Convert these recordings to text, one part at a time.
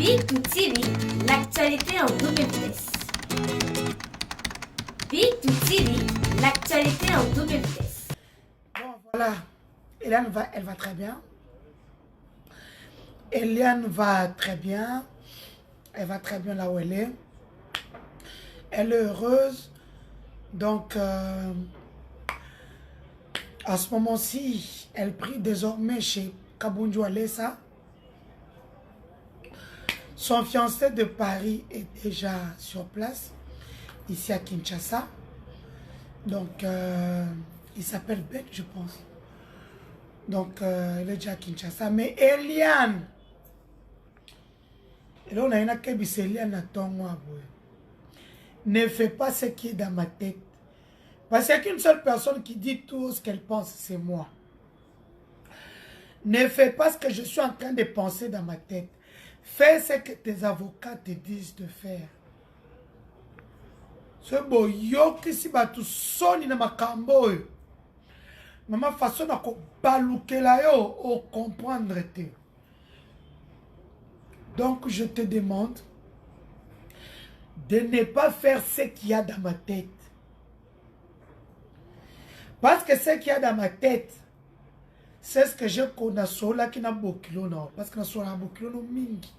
Big to TV, l'actualité en double vitesse. Big to TV, l'actualité en double vitesse. Bon, voilà. Eliane elle va très bien. Eliane va très bien. Elle va très bien là où elle est. Elle est heureuse. Donc, à ce moment-ci, elle prie désormais chez Kabunju Alessa. Son fiancé de Paris est déjà sur place, ici à Kinshasa. Donc, il s'appelle Ben, je pense. Donc, il est déjà à Kinshasa. Mais Eliane, et là, on a une akébis Eliane à ton moi. Ne fais pas ce qui est dans ma tête. Parce qu'il n'y a qu'une seule personne qui dit tout ce qu'elle pense, c'est moi. Ne fais pas ce que je suis en train de penser dans ma tête. Fais ce que tes avocats te disent de faire. C'est bon, yo kisi batu soni na makambo. Maman façon na ko balukela yo o comprendre te. Donc je te demande de ne pas faire ce qu'il y a dans ma tête. Parce que ce qu'il y a dans ma tête, c'est ce que je connais sur là qui n'a pas kilo non. Parce que sur la kilo non mingi.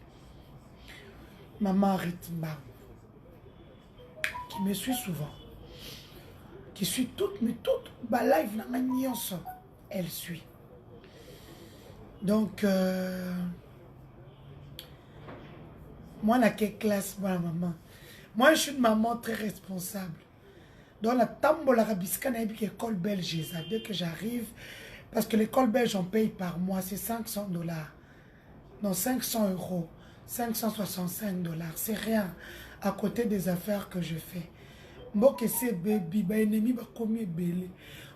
Maman Ritma, qui me suit souvent, qui suit toutes ma live dans ma nièce, elle suit. Donc, moi, la classe, moi, la maman. Moi, je suis une maman très responsable. Dans la tambour, la rabiscane, il y a l'école belge. Dès que j'arrive, parce que l'école belge, on paye par mois, c'est 500 $. Non, 500 €. 565 $. C'est rien à côté des affaires que je fais. Moi, que c'est baby, bah, ennemi, bah, combien belé.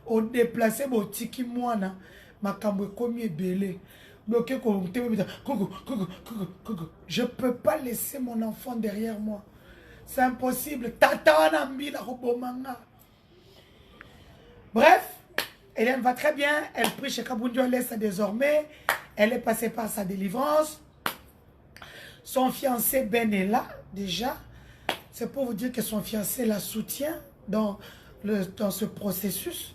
On déplace, bah, tiki, moi, na, ma cambo, combien belé. Je peux pas laisser mon enfant derrière moi. C'est impossible. Bref, Eliane va très bien. Elle prie chez Kabunju Alessa désormais. Elle est passée par sa délivrance. Son fiancé Ben est là, déjà. C'est pour vous dire que son fiancé la soutient dans ce processus.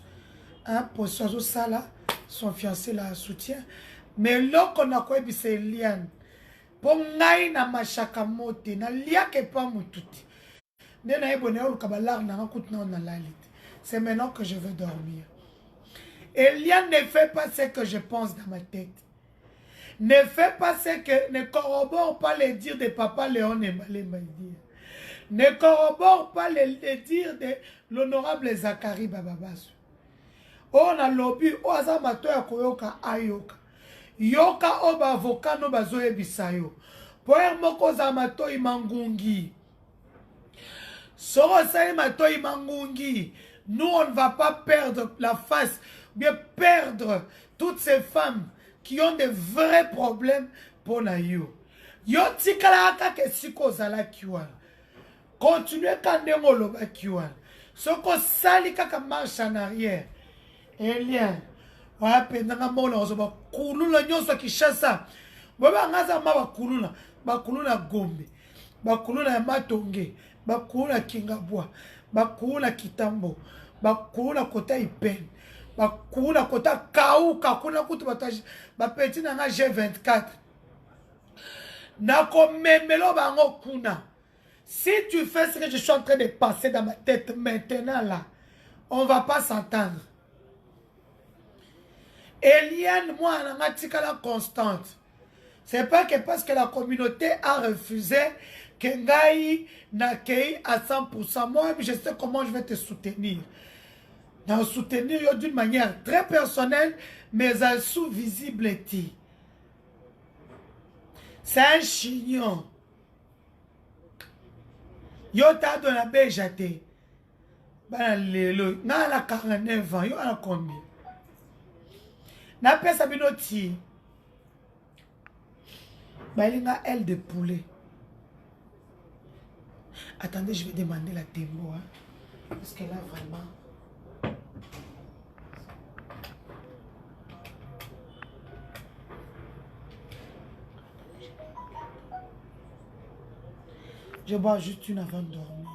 Hein, pour ça, là, son fiancé la soutient. Mais là, qu'on a quoi, c'est Eliane. Pour ngai na machaka mote, na liake pas mututi. C'est maintenant que je veux dormir. Eliane ne fait pas ce que je pense dans ma tête. Ne fais pas ce que... Ne corrobore pas les dires de Papa Léon et Malé. Ne corrobore pas les dires de l'honorable Zachary Bababas. On a lobby, on a mato ya koyoka ayoka. Yoka oba avocat no bazoye bisayo. Poer moko za mato imangungi. Soro sa mato imangungi. Nous, on ne va pas perdre la face, bien perdre toutes ces femmes qui ont de vrais problèmes pour la yo. Yo tikalaka ke siko zala kiwa. Continuez kandemo loba kiwa. Soko sali kaka marche en arrière. Eliane. Voilà pendanga mola ozoba kulula nyonso Kinshasa. Baba ngaza ma bakulula Gombe. Bakulula Matonge. Bakulula Kingabwa. Bakulula Kitambo. Bakulula Kota Ipen. Bakuna kota kauka kuna kutu bapeti na nga G24 nako memelo bango kuna. Si tu fais ce que je suis en train de passer dans ma tête maintenant là, on va pas s'entendre. Eliane, moi, on a la constante. C'est pas que parce que la communauté a refusé que Ngaï n'accueille à 100%. Moi, je sais comment je vais te soutenir. Dans soutenir d'une manière très personnelle, mais à sous-visible. C'est un chignon. Yo t'a donné la béjate. Ben, lelo. N'a la 49 ans. Yo a combien? N'a pas sa binoti. Ben, il y a aile de poulet. Attendez, je vais demander la démo. Hein, parce que là, vraiment... Je bois juste une avant de dormir.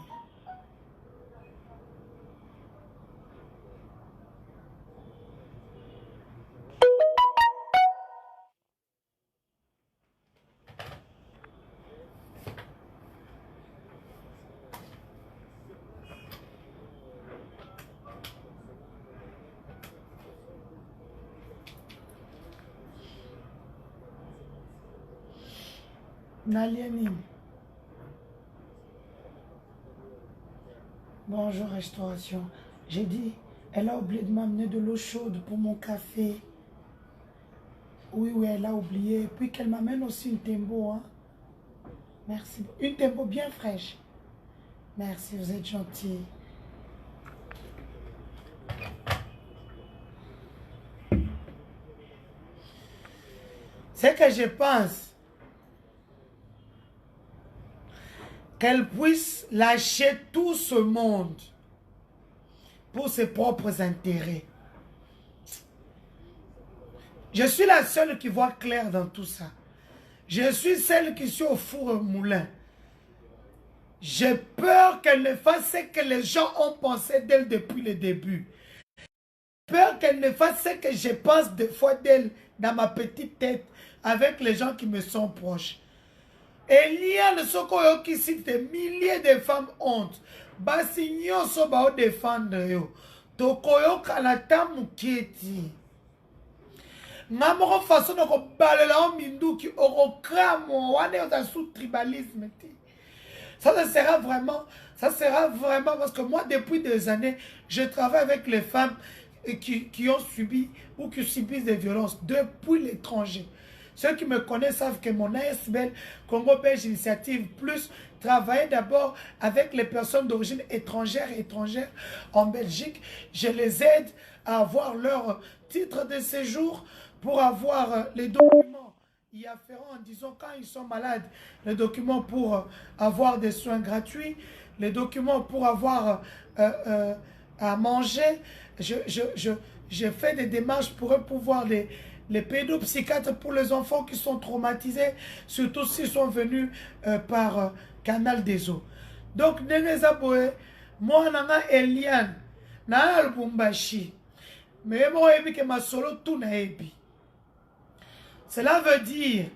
Naliani. Bonjour restauration. J'ai dit, elle a oublié de m'amener de l'eau chaude pour mon café. Oui, oui, elle a oublié. Et puis qu'elle m'amène aussi une tembo. Hein. Merci. Une tembo bien fraîche. Merci, vous êtes gentil. C'est que je pense qu'elle puisse lâcher tout ce monde pour ses propres intérêts. Je suis la seule qui voit clair dans tout ça. Je suis celle qui suis au four au moulin. J'ai peur qu'elle ne fasse ce que les gens ont pensé d'elle depuis le début. J'ai peur qu'elle ne fasse ce que je pense des fois d'elle dans ma petite tête avec les gens qui me sont proches. Eliane Sokoyo qui cite des milliers de femmes honte. Basi nyonso bao défendre yo. Tokoyo kanata muketi. Namoko façon de balela en mindu qui orokramo wane dans sous tribalisme. Ça sera vraiment parce que moi depuis des années, je travaille avec les femmes qui ont subi ou qui subissent des violences depuis l'étranger. Ceux qui me connaissent savent que mon ASBL, Congo Belge Initiative Plus, travaille d'abord avec les personnes d'origine étrangère et étrangère en Belgique. Je les aide à avoir leur titre de séjour pour avoir les documents y afférents, disons quand ils sont malades, les documents pour avoir des soins gratuits, les documents pour avoir à manger. Je fais des démarches pour eux pouvoir les pédopsychiatres pour les enfants qui sont traumatisés, surtout s'ils sont venus par Canal des Eaux. Donc, moi, nana Eliane, nana Lubumbashi, mais moi, je que ma solo tout na ebi. Cela veut dire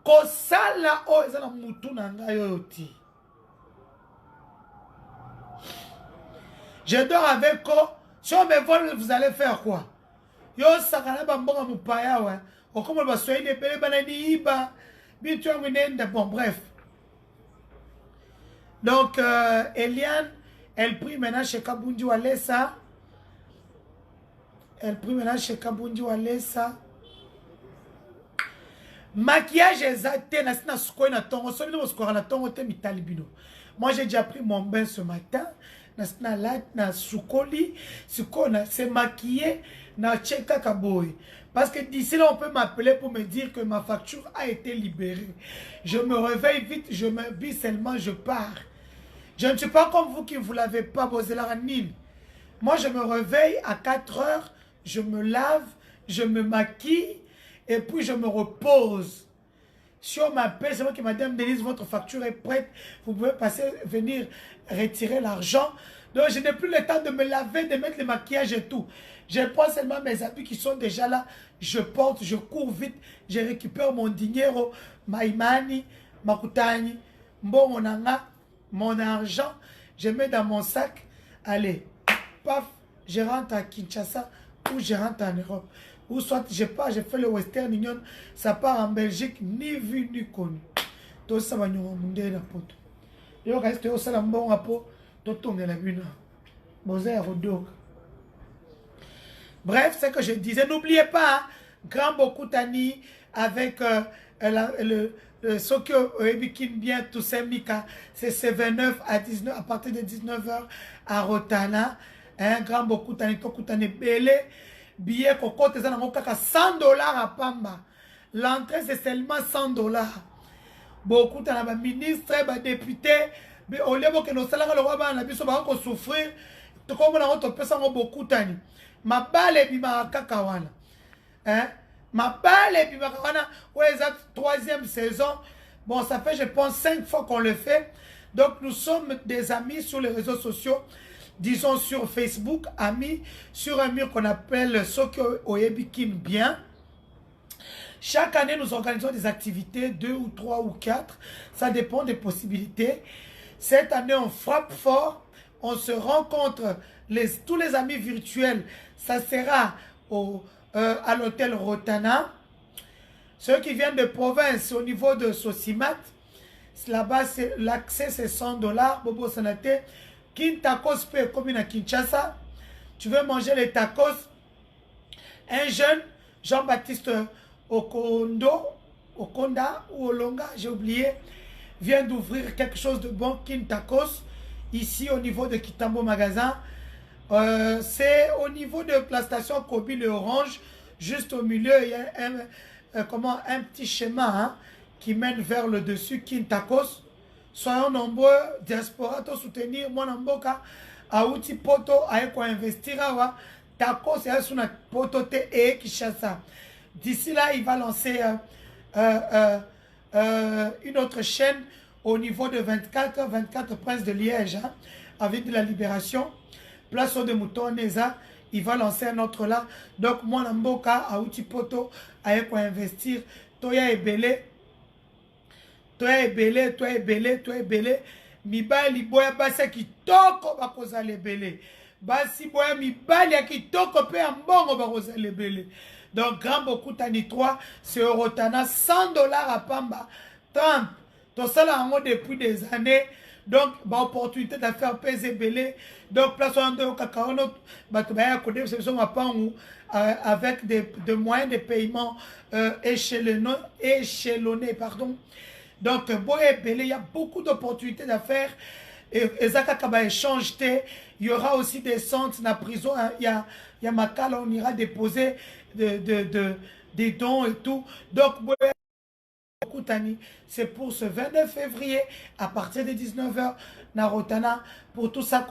que ça là, oh, ça na mutu nanga yoti. Je dors avec eux. Si on me vole, vous allez faire quoi? Yo sakana bambonga mupaya ouais. Okomo basoyi de pele banani iba. Bitu nenda bon bref. Donc Eliane, elle prie maintenant chez Kabundi Walesa. Elle prie maintenant chez Kabundi Walesa. Maquillage exacté na sina sukoi na tongo. Sobi no sukoi na tongo te mitalibino. Moi j'ai déjà pris mon bain ce matin. Na la na sukoli, sukoi na se maquiller. Parce que d'ici là, on peut m'appeler pour me dire que ma facture a été libérée. Je me réveille vite, je m'habille seulement, je pars. Je ne suis pas comme vous qui ne vous l'avez pas posé la ranine. Moi, je me réveille à 4 heures, je me lave, je me maquille et puis je me repose. Si on m'appelle, c'est moi qui Madame Denise, votre facture est prête. Vous pouvez passer, venir retirer l'argent. Donc, je n'ai plus le temps de me laver, de mettre le maquillage et tout. Je prends seulement mes habits qui sont déjà là. Je porte, je cours vite. Je récupère mon dinero, maïmani, makutani, mbongonanga, mon argent. Je mets dans mon sac. Allez, paf, je rentre à Kinshasa ou je rentre en Europe. Ou soit je pars, je fais le Western Union. Ça part en Belgique, ni vu ni connu. Tout ça va nous remonter la pote. Il reste au salon bon à peau. Tout la bune. Bref, c'est que je disais, n'oubliez pas, hein, Grand Bokutani avec Sokyo Ebikin bien tout ça, Mika, c'est 29 à 19, à partir de 19h à Rotana, hein, Grand Bokutani, Tokutani Bele, billet Koko, t'es en kaka $100 à Pamba. L'entrée c'est seulement $100. Beaucoup de ministres, députés, mais au lieu que nos salaires le roi na biso ba ko souffrir to comme na to pesa ngo beaucoup tani mabale bima kaka wana hein mabale bima wana ouais ça troisième saison bon ça fait je pense 5 fois qu'on le fait Donc nous sommes des amis sur les réseaux sociaux, disons sur Facebook, amis, sur un mur qu'on appelle Sokyo Oyebikin Bien. Chaque année, nous organisons des activités, 2 ou 3 ou 4. Ça dépend des possibilités. Cette année, on frappe fort. On se rencontre, tous les amis virtuels. Ça sera à l'hôtel Rotana. Ceux qui viennent de province, au niveau de Sosimat, là-bas, l'accès, c'est $100. Bobo Sanate. Tacos peut comme à Kinshasa. Tu veux manger les tacos? Un jeune, Jean-Baptiste Okonda ou Olonga, j'ai oublié, vient d'ouvrir quelque chose de bon, Tacos, ici au niveau de Kitambo Magasin. C'est au niveau de la station Kobi le Orange, juste au milieu, il y a un petit schéma hein, qui mène vers le dessus, Tacos. Soyons nombreux, diaspora, to soutenir, moi namboka, Aouti Poto, Aeko investir, Tacos, c'est sur notre poto et Kishasa. D'ici là, il va lancer une autre chaîne au niveau de 24 Princes de Liège, hein, avec de la Libération. Place de Mouton Neza, il va lancer un autre là. Donc, moi, Namboka, Aouti Poto, avec quoi investir. Toya est belé. Toya est belé, toi est belé, toi est belé. Mibali boya basa ki toko bakoza le belé. Basi boya mibali ya ki toko pe ambongo bakoza le belé. Donc, grand beaucoup tani 3, c'est Rotana, $100 à Pamba. Trump, tout ça là, depuis des années. Donc, opportunité de faire peser belé. Donc, place en deux, avec des moyens de paiement échelonnés, pardon. Donc, belé, il y a beaucoup d'opportunités d'affaires. Et ça, échange, il y aura aussi des centres dans la prison. Il y a Makala, on ira déposer des dons et tout. Donc, c'est pour ce 29 février à partir de 19 h Narotana. Pour tout ça,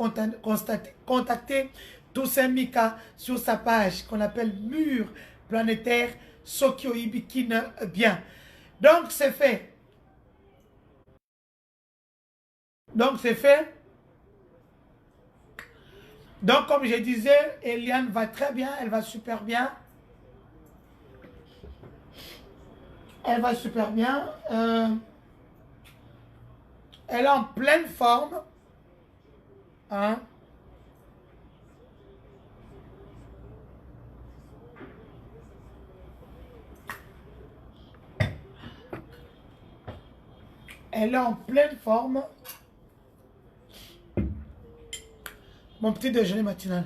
contactez Toussaint Mika sur sa page qu'on appelle Mur Planétaire Sokyo Ibikin Bien. Donc, c'est fait. Donc, c'est fait. Donc, comme je disais, Eliane va très bien, elle va super bien. Elle va super bien. Elle est en pleine forme. Hein? Elle est en pleine forme. Mon petit déjeuner matinal.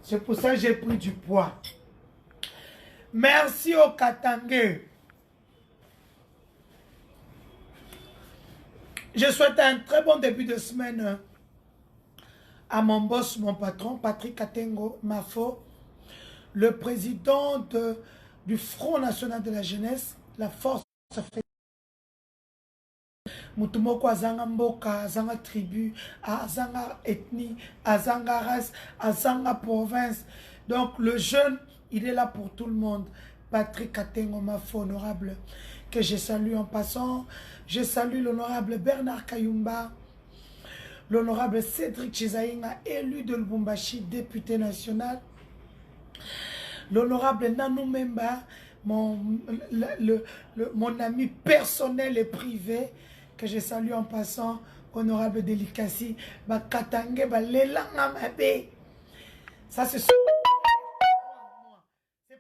C'est pour ça que j'ai pris du poids. Merci au Katangé. Je souhaite un très bon début de semaine à mon boss, mon patron, Patrick Katengo Mafo, le président du Front National de la Jeunesse, la force Mutumoko azanga mboka, azanga tribu, azanga ethnie, azanga race, azanga province. Donc le jeune, il est là pour tout le monde. Patrick Katengo Mafo, honorable, que je salue en passant. Je salue l'honorable Bernard Kayumba, l'honorable Cédric Chizaïnga, élu de Lubumbashi, député national. L'honorable Nanou Memba, mon ami personnel et privé, que je salue en passant, honorable Délicassi, Katangé, Lelanga Mabe. Ça, c'est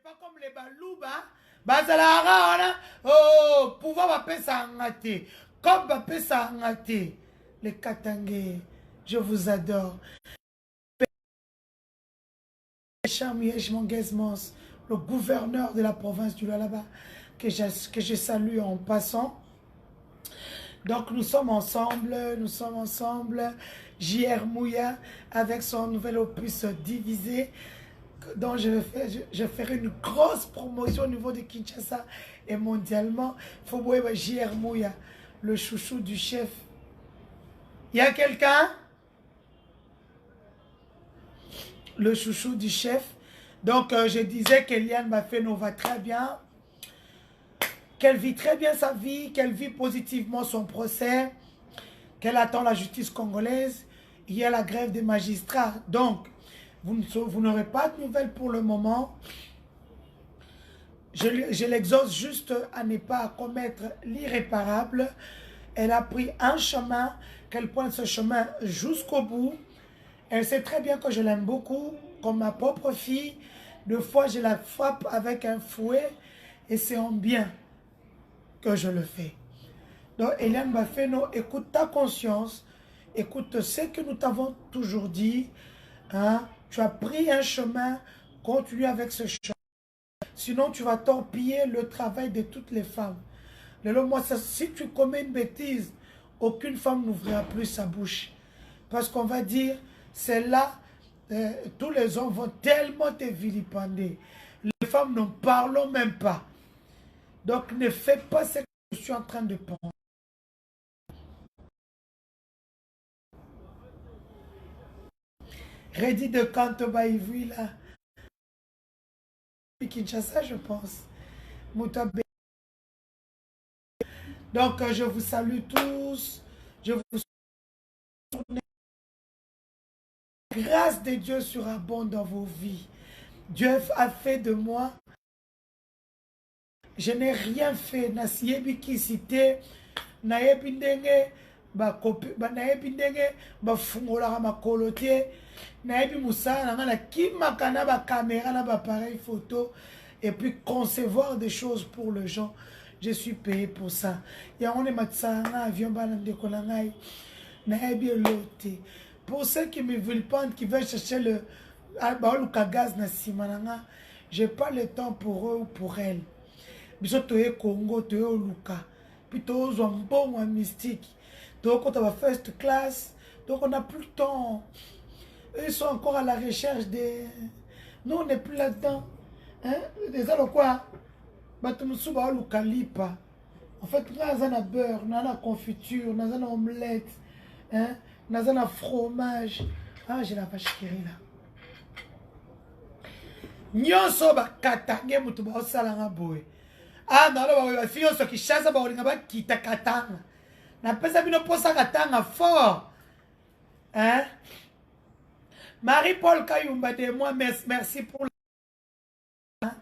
pas comme les Balouba. Bazalara, oh, pouvoir m'appeler ça ngate. Comme m'appeler ça ngate. Les Katangé, je vous adore. Le gouverneur de la province du Lualaba, que je salue en passant. Donc nous sommes ensemble, JR Mouya avec son nouvel opus Divisé, dont je ferai une grosse promotion au niveau de Kinshasa et mondialement. Il faut voir JR Mouya, le chouchou du chef. Il y a quelqu'un? Le chouchou du chef. Donc, je disais qu'Eliane Bafeno va très bien, qu'elle vit très bien sa vie, qu'elle vit positivement son procès, qu'elle attend la justice congolaise. Il y a la grève des magistrats. Donc, vous n'aurez pas de nouvelles pour le moment. Je l'exhorte juste à ne pas commettre l'irréparable. Elle a pris un chemin, qu'elle pointe ce chemin jusqu'au bout. Elle sait très bien que je l'aime beaucoup, comme ma propre fille. Deux fois, je la frappe avec un fouet et c'est en bien que je le fais. Donc, Eliane Bafeno, écoute ta conscience, écoute ce que nous t'avons toujours dit. Hein? Tu as pris un chemin, continue avec ce chemin. Sinon, tu vas torpiller le travail de toutes les femmes. Moi, si tu commets une bêtise, aucune femme n'ouvrira plus sa bouche. Parce qu'on va dire, c'est là, tous les hommes vont tellement te vilipender. Les femmes n'en parlons même pas. Donc, ne fais pas ce que je suis en train de prendre. Ready de Kantoba Ivui, là. Kinshasa, je pense. Moutabe. Donc, je vous salue tous. Je vous salue. Grâce de Dieu surabonde dans vos vies. Dieu a fait de moi. Je n'ai rien fait. Nasiebi ki cité. Nayebi ndenge. Nayebi ndenge. Bafungola makolo te. Nayebi musala na kimaka na ba caméra na ba appareil photo. Et puis concevoir des choses pour les gens. Je suis payé pour ça. Ya on est matsanga avion balande kolangai. Nayebi loté. Pour ceux qui me veulent pas, qui veulent chercher le gaz na simananga, j'ai pas le temps pour eux ou pour elles. Biso toye Congo, toye Luka. Puis toye Zombo ou mystique. Toye quand on va first class. Donc on n'a plus le temps. Eux ils sont encore à la recherche des... Nous on n'est plus là-dedans. Hein? Déjà le quoi? Batumusu ba Luka lipa. En fait, nous avons un beurre, nous avons la confiture, nous avons une omelette. Hein? Nous avons un fromage. Ah, j'ai la vache qui rit là. Nyonso ba katange mutu ba osalanga boy. Ah, non, ba fiyo so ki chaza ba olinga ba kita katanga. Na pesa bino posa katanga fort. Hein? Marie-Paul Kayumba de moi, merci pour la...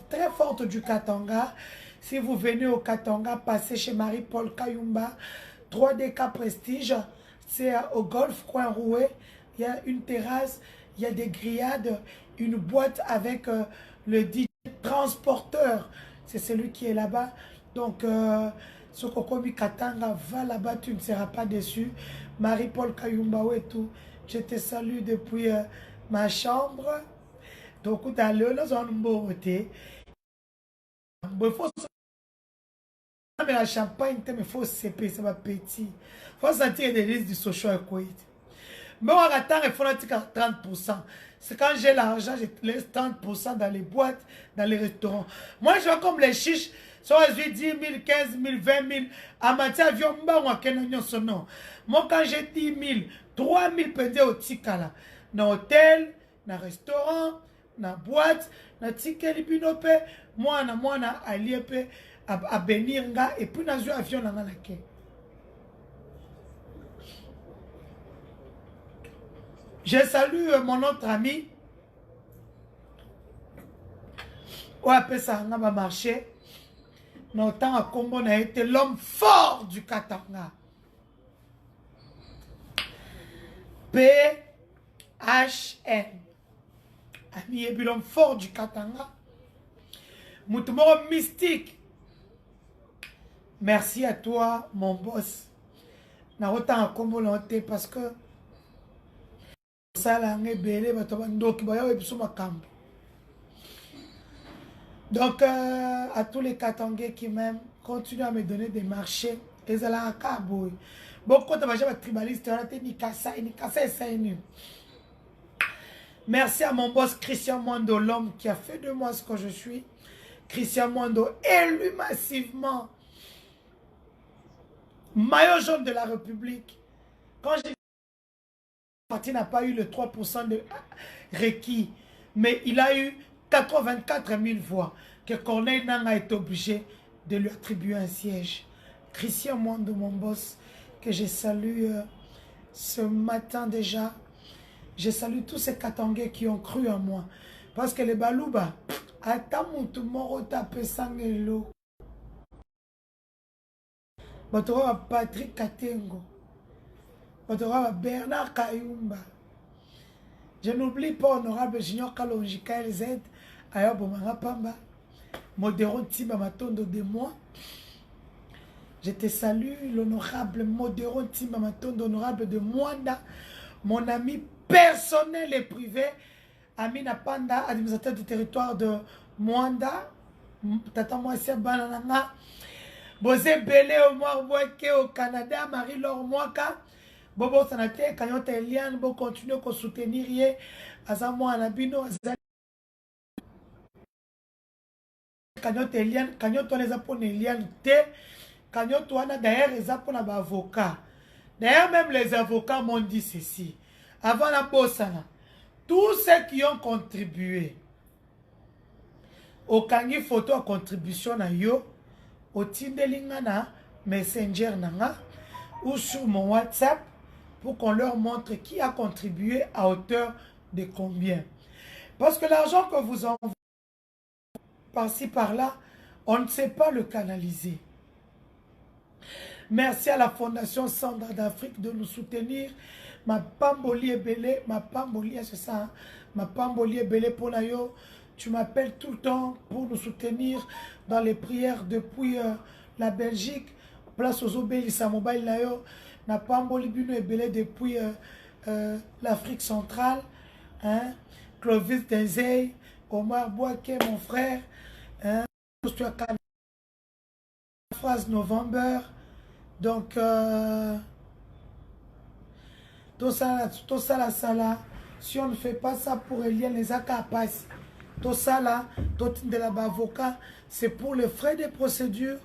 Très forte du Katanga. Si vous venez au Katanga, passez chez Marie-Paul Kayumba. 3DK Prestige. C'est au Golf Coin Roué. Il y a une terrasse, il y a des grillades, une boîte avec le DJ transporteur. C'est celui qui est là-bas. Donc, ce Kokomi Katanga, va là-bas, tu ne seras pas déçu. Marie-Paul Kayumba et tout. Je te salue depuis ma chambre. Donc, dans le beauté. Il faut mais la champagne, il faut s'épaisser, ça va petit. Il faut sentir des risques du social equity. Mais on attend, il faut 30%. C'est quand j'ai l'argent, je laisse 30% dans les boîtes, dans les restaurants. Moi, je vois comme les chiches, soit je 10 000, 15 000, 20 000. En matière d'avion, moi, quand j'ai 10 000, 3 000 pendés au Tikala. Dans l'hôtel, dans le restaurant, dans la boîte, dans le ticket, moi, na aliepe, à bénir, et puis dans l'avion, dans la quai. Je salue mon autre ami. On appelle ça un marché. Notre à Combo a été l'homme fort du Katanga. PHN. Ami est l'homme fort du Katanga. Moutoumoro mystique. Merci à toi, mon boss. Na autant à Combo parce que donc, à tous les Katangais qui m'aiment, continuez à me donner des marchés. Et ça là, beaucoup de tribalistes, merci à mon boss Christian Mondo, l'homme qui a fait de moi ce que je suis. Christian Mondo, élu massivement maillot jaune de la République. Quand j'ai partie n'a pas eu le 3% de requis, mais il a eu 84 000 voix, que Corneille Nangaa est obligé de lui attribuer un siège. Christian Mwando, mon boss, que je salue ce matin déjà. Je salue tous ces Katangais qui ont cru en moi. Parce que les Balouba, Atamutu Moro Tape Sangelo. Batora Patrick Katengo. Batora Bernard Kayumba. Je n'oublie pas honorable Junior Kalonji KLZ. Ayobo Pamba. Modéron Timba Matondo de moi. Je te salue, l'honorable Modéron Timba Matondo, honorable de Mwanda. Mon ami personnel et privé. Amina Panda, administrateur du territoire de Mwanda. Tata Mouassia Banananga. Bosé Belé au Mouarboake au Canada. Marie-Laure Mouaka. Bobo Sanate, Kanyote Eliane. Bo continue à soutenir. Azamo Anabino. Kanyote Eliane. Kanyote les Apone Eliane. Kanyote Wana d'ailleurs les Apone avocat. D'ailleurs même les avocats m'ont dit ceci. Avant la Bossana. Tous ceux qui ont contribué au Kangi photo à contribution na yo, au Tindelinga na Messenger nanga, ou sur mon WhatsApp, pour qu'on leur montre qui a contribué à hauteur de combien. Parce que l'argent que vous envoyez par-ci par-là, on ne sait pas le canaliser. Merci à la Fondation Sandra d'Afrique de nous soutenir. Ma pamboli est belé, ma pamboli c'est ça, hein? Ma pamboli est belé pour nayo. Tu m'appelles tout le temps pour nous soutenir dans les prières depuis la Belgique. Place aux obélisques à mobile nayo. Ma pamboli bino est belé depuis l'Afrique centrale. Hein? Clovis Denzey, Omar Boaké, mon frère. Hein? Phrase November. Donc, tout ça là, si on ne fait pas ça pour Eliane, les AKPAS, tout ça là, tout de la avocat, c'est pour les frais de procédure,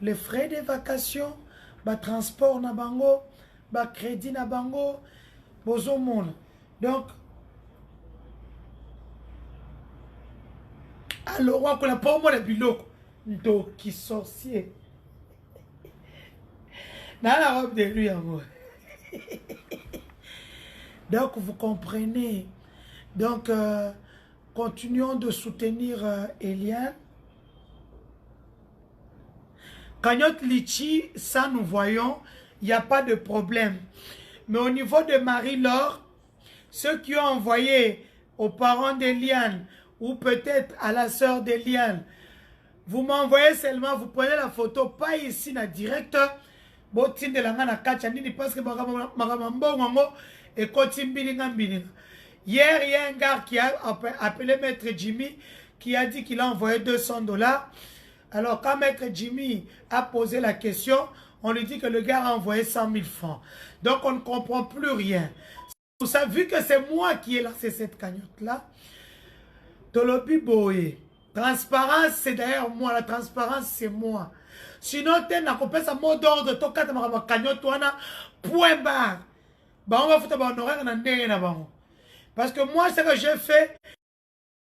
les frais de vacations, le transport na bango, le crédit na bango, bozo monde. Donc, alors, on a pas moi le biloko, donc qui sorcier. Dans la robe de lui, amour. Donc, vous comprenez. Donc, continuons de soutenir Eliane. Cagnotte Litchi, ça nous voyons, il n'y a pas de problème. Mais au niveau de Marie-Laure, ceux qui ont envoyé aux parents d'Eliane ou peut-être à la sœur d'Eliane, vous m'envoyez seulement, vous prenez la photo, pas ici, na directeur. Botin de la ngana kacha nini parce que magamambongo et kotimbilinga mbilinga. Hier, il y a un gars qui a appelé Maître Jimmy qui a dit qu'il a envoyé $200. Alors, quand Maître Jimmy a posé la question, on lui dit que le gars a envoyé 100 000 francs. Donc, on ne comprend plus rien. Pour ça, vu que c'est moi qui ai lancé cette cagnotte-là, Tolobi Boé, transparence, c'est d'ailleurs moi. La transparence, c'est moi. Sinon, tu as un mot d'ordre, tu as un cagnotte, point barre. On va foutre un horaire dans le. Parce que moi, ce que j'ai fait,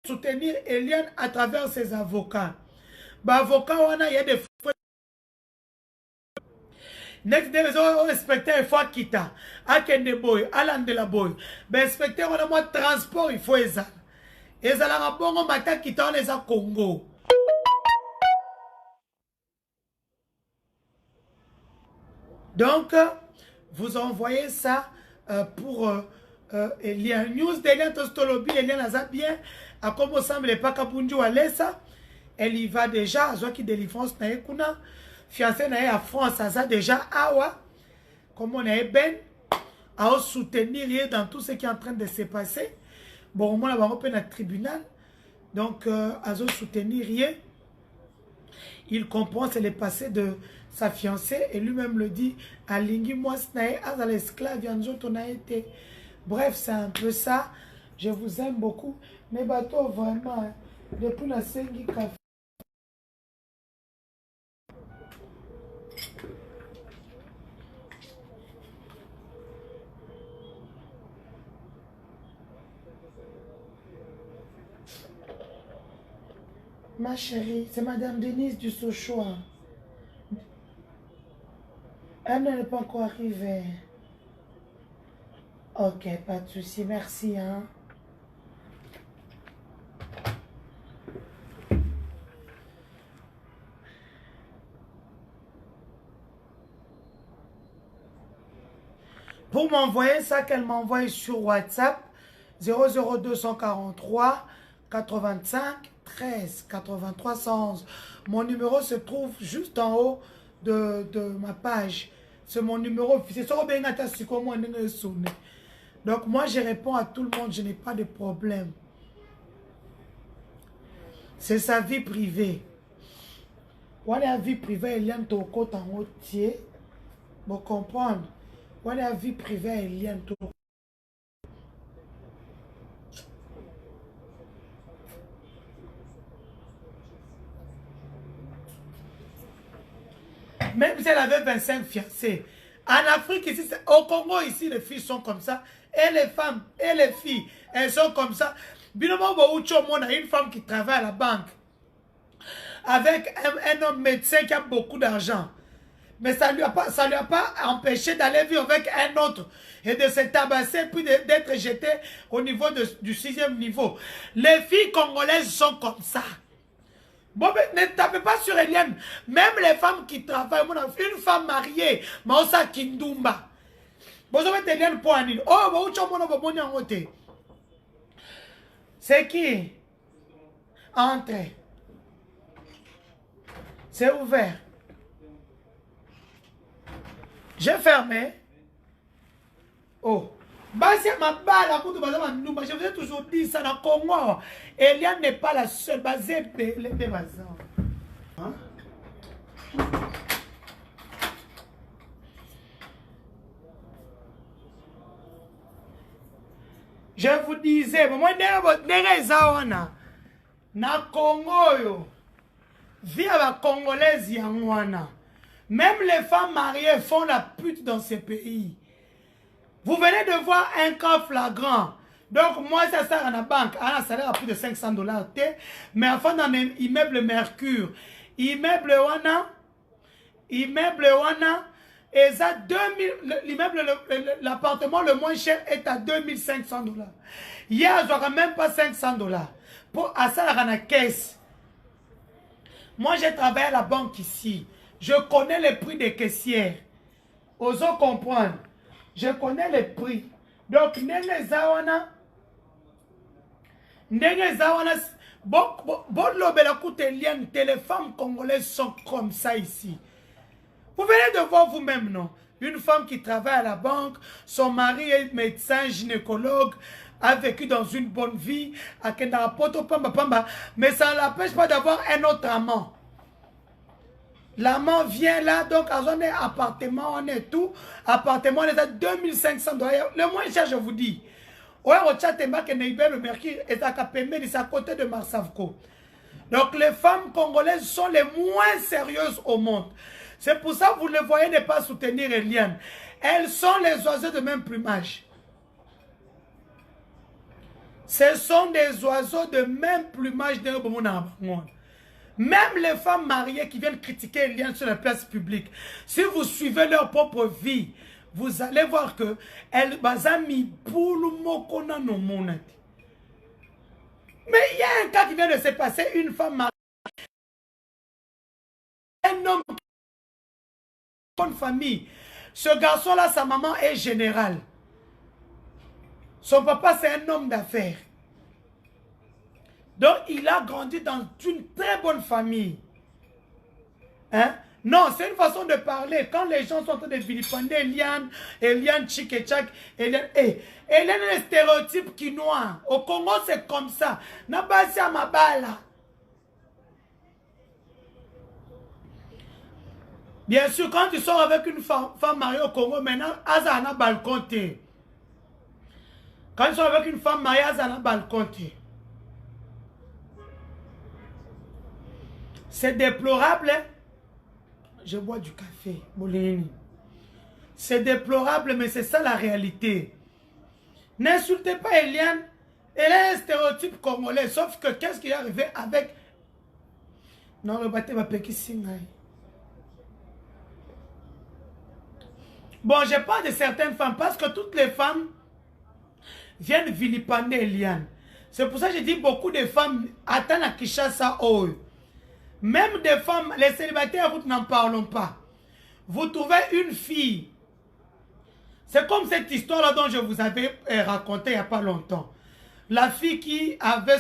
soutenir Eliane à travers ses avocats. Avocat, il y a des frais. Next day, on respecte il faut quitter. À Kende Boy, à Landela Boy. Mais respecter, on a moins transport, il faut ça. Et ça, la bon, matin, quitter, on les a Congo. Donc, vous envoyez ça pour Eliane. News d'Eliane Tostolobi, Eliane Azabien, à comme on semble pas Kabunju Alessa, elle y va déjà, à qui délivrance na ekuna, fiancé na à France, à déjà awa, comme on est ben, à soutenir dans tout ce qui est en train de se passer. Bon, moi, là, on peut dans le tribunal, donc à soutenir rien. Il comprend, c'est le passé de sa fiancée et lui-même le dit à Lingi moi à l'esclave été. Bref, c'est un peu ça. Je vous aime beaucoup. Mes bateaux, vraiment, depuis la Sengi Café. Ma chérie, c'est Madame Denise du Sochoa. Elle n'est pas encore arrivée. Ok, pas de souci, merci. Hein. Pour m'envoyer ça, qu'elle m'envoie sur WhatsApp, 00243 85 13 83 111. Mon numéro se trouve juste en haut de ma page. C'est mon numéro officiel. Donc moi, je réponds à tout le monde, je n'ai pas de problème. C'est sa vie privée. Voilà la vie privée, il y a un côté en haut. Vous comprenez? Voilà la vie privée, il y a un tout. Même si elle avait 25 fiancés. En Afrique, ici, au Congo, ici, les filles sont comme ça. Et les femmes, et les filles, elles sont comme ça. Binomo on a une femme qui travaille à la banque. Avec un homme médecin qui a beaucoup d'argent. Mais ça ne lui a pas empêché d'aller vivre avec un autre et de se tabasser puis d'être jeté au niveau du 6e niveau. Les filles congolaises sont comme ça. Bon, mais ne tapez pas sur Eliane. Même les femmes qui travaillent, une femme mariée, Maosa Kindumba. Bon, vous mettez Eliane pour Anil. Oh, bon, c'est qui? Entrez. C'est ouvert. J'ai fermé. Oh. Je vous ai toujours dit ça dans le Congo. Eliane n'est pas la seule. Hein? Je vous disais, moi, na Congo, vie à la Congolaise, même les femmes mariées font la pute dans ces pays. Vous venez de voir un cas flagrant. Donc, moi, ça sert à la banque. Un salaire à plus de $500. Mais enfin, dans un immeuble Mercure. Immeuble Wana. Et ça, l'appartement le moins cher est à $2500. Hier, je n'aurai même pas $500. Pour ça, la caisse. Moi, j'ai travaillé à la banque ici. Je connais les prix des caissières. Osons comprendre. Je connais les prix. Donc, Nene Zawana, les femmes congolaises sont comme ça ici. Vous venez de voir vous-même, non? Une femme qui travaille à la banque, son mari est médecin, gynécologue, a vécu dans une bonne vie, mais ça ne l'empêche pas d'avoir un autre amant. L'amant vient là, donc à un appartement, on est tout. Appartement, on est à $2500. Le moins cher, je vous dis. Ouais, au Tchatemba, le Mercure est à Kapembe, c'est à côté de Marsavco. Donc les femmes congolaises sont les moins sérieuses au monde. C'est pour ça que vous ne voyez ne pas soutenir Eliane. Elles sont les oiseaux de même plumage. Ce sont des oiseaux de même plumage de monde. Même les femmes mariées qui viennent critiquer Eliane sur la place publique, si vous suivez leur propre vie, vous allez voir que elles bazami pour le mokona no monati. Mais il y a un cas qui vient de se passer, une femme mariée, un homme qui a une bonne famille. Ce garçon-là, sa maman est générale. Son papa, c'est un homme d'affaires. Donc, il a grandi dans une très bonne famille. Hein? Non, c'est une façon de parler. Quand les gens sont en train de vilipender Eliane Tchik-Tchak, Eliane est un stéréotype quinois. Au Congo, c'est comme ça. Nabasi à Mabala. Bien sûr, quand tu sors avec une femme mariée au Congo, maintenant, Azana balcon. Quand tu sors avec une femme mariée, Azana balcon. C'est déplorable. Hein? Je bois du café. C'est déplorable, mais c'est ça la réalité. N'insultez pas Eliane. Elle est un stéréotype congolais. Sauf que qu'est-ce qui est arrivé avec Non, le bâtiment peki singai. Bon, je parle de certaines femmes parce que toutes les femmes viennent vilipender Eliane. C'est pour ça que je dis beaucoup de femmes attendent à Kinshasa. Oh. Même des femmes, les célibataires, vous n'en parlons pas. Vous trouvez une fille. C'est comme cette histoire-là dont je vous avais raconté il n'y a pas longtemps. La fille qui avait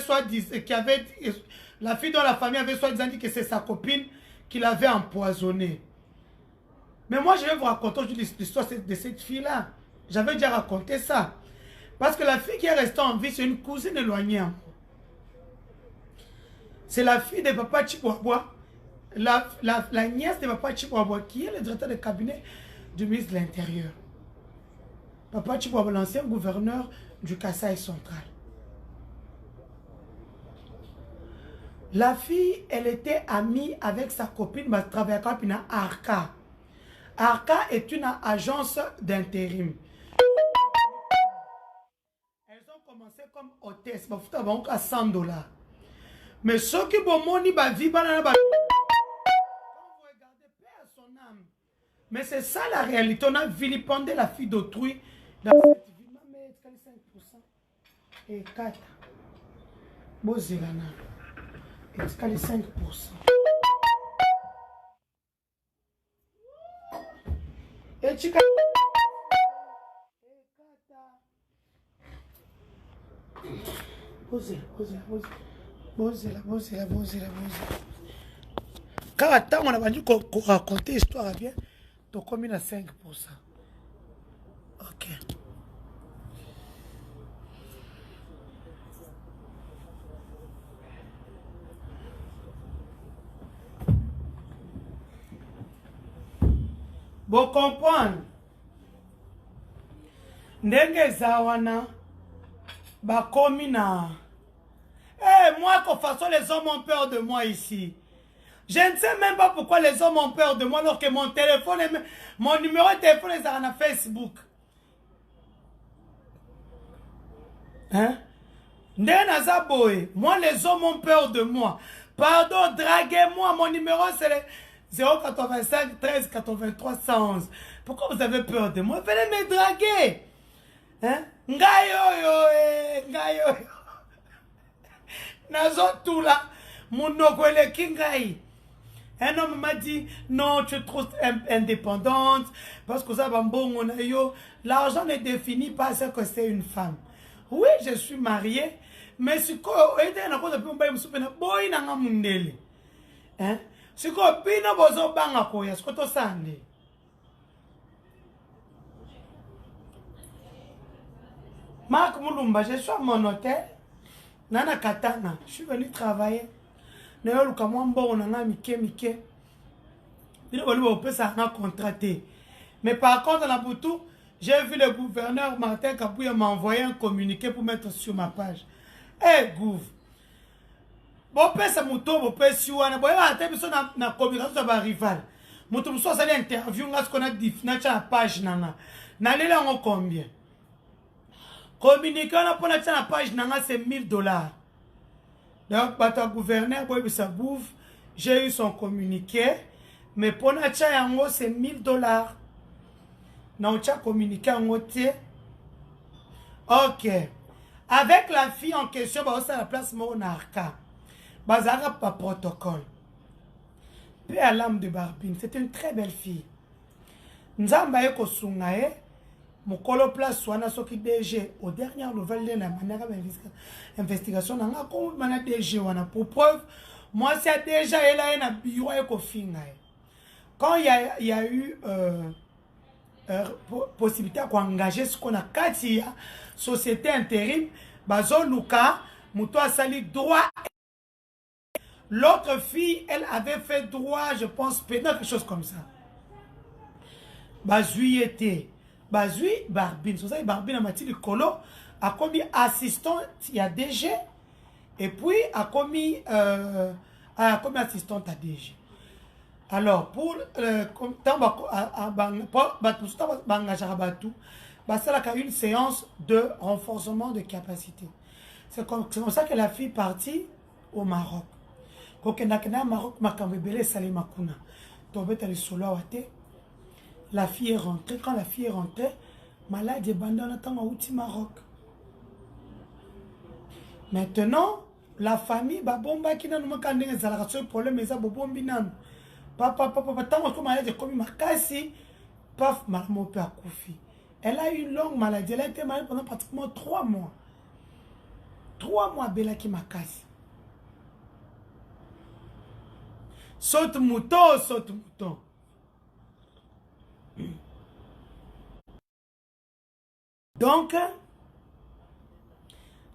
la fille dont la famille avait soi-disant dit que c'est sa copine qui l'avait empoisonnée. Mais moi, je vais vous raconter aujourd'hui l'histoire de cette fille-là. J'avais déjà raconté ça. Parce que la fille qui est restée en vie, c'est une cousine éloignée. C'est la fille de Papa Chibouaboua, la nièce de Papa Chibouaboua, qui est le directeur de cabinet du ministre de l'Intérieur. Papa Chibouaboua, l'ancien gouverneur du Kasaï central. La fille, elle était amie avec sa copine, elle travaillait à Arca. Arca est une agence d'intérim. Elles ont commencé comme hôtesse, à 100 $. Mais ceux qui vont vie, quand vous regardez, paix à son âme. Mais c'est ça la réalité. On a vilipendé la fille d'autrui dans cette vie. Mais 5% et 4. Bozilana. Est-ce les 5%? Et chica. Bozela. Quand attends, on a vendu raconter l'histoire bien, tu as combien à 5%? Ok. Bon, comprendre. Ndenge zawana, bakomina. Eh, moi, de toute façon, les hommes ont peur de moi ici. Je ne sais même pas pourquoi les hommes ont peur de moi alors que mon téléphone, mon numéro de téléphone est sur Facebook. Hein? Moi, les hommes ont peur de moi. Pardon, draguez-moi. Mon numéro, c'est le 085 13 83 111. Pourquoi vous avez peur de moi? Venez me draguer. Hein? Ngayo. Nazo tout là. Mon nogoele kingai. Un homme m'a dit, non, tu es trop indépendante. Parce que ça va bon, l'argent ne définit pas ce que c'est une femme. Oui, je suis mariée. Mais si tu es Marc Moulumba, je suis à mon hôtel. Nana Katana, je suis venu travailler. Mais par contre, dans la boutou, j'ai vu le gouverneur Martin Kabouya m'envoyer un communiqué pour mettre sur ma page. Eh, gouv. Bon, c'est mon tour, si on a une communication de rival. Mon tour, soit c'est l'interview, on a dit, la page, n'allez là, on combien? Communiqué, on a la page, c'est 1000 $. Donc, le gouverneur, j'ai eu son communiqué, mais pour la c'est 1000 $. Non, tu as communiqué en ôté. Ok. Avec la fille en question, c'est la place Monarca. Bazara pas protocole. Paix à l'âme de Barbine. C'était une très belle fille. Nous avons eu Sungae. Mon colo place soit soki DG. Aux dernières nouvelles de la manière d'investigation, on a comme un DG. Pour preuve, moi, c'est déjà elle a un bureau et Kofingae. Quand il y a eu possibilité d'engager ce qu'on a Katia, société intérim, Bazo Luka, Mouto a sali droit. L'autre fille, elle avait fait droit, je pense, pénal, quelque chose comme ça. Bazui était. Bazui, Barbine. C'est ça, Barbine a mati le colo, a commis assistant, il y a DG, et puis a commis assistante à DG. Alors, pour une séance de renforcement de capacité. C'est comme ça que la fille est partie au Maroc. kokendakenda Maroc makambo ebele esalema kuna tobeta lisolo awa te. La fille est rentrée. Quand la fille est rentrée, malade et bandé, on attend au Maroc. Maintenant, la famille, babomba qui n'a pas de problème, mais ça bobombi nan. Papa, tant que malade comme ma casse, paf, maman peut accoucher. Elle a eu une longue maladie. Elle a été malade pendant pratiquement 3 mois. 3 mois, Bella qui m'a cassé. Saute mouton, saute mouton. Donc,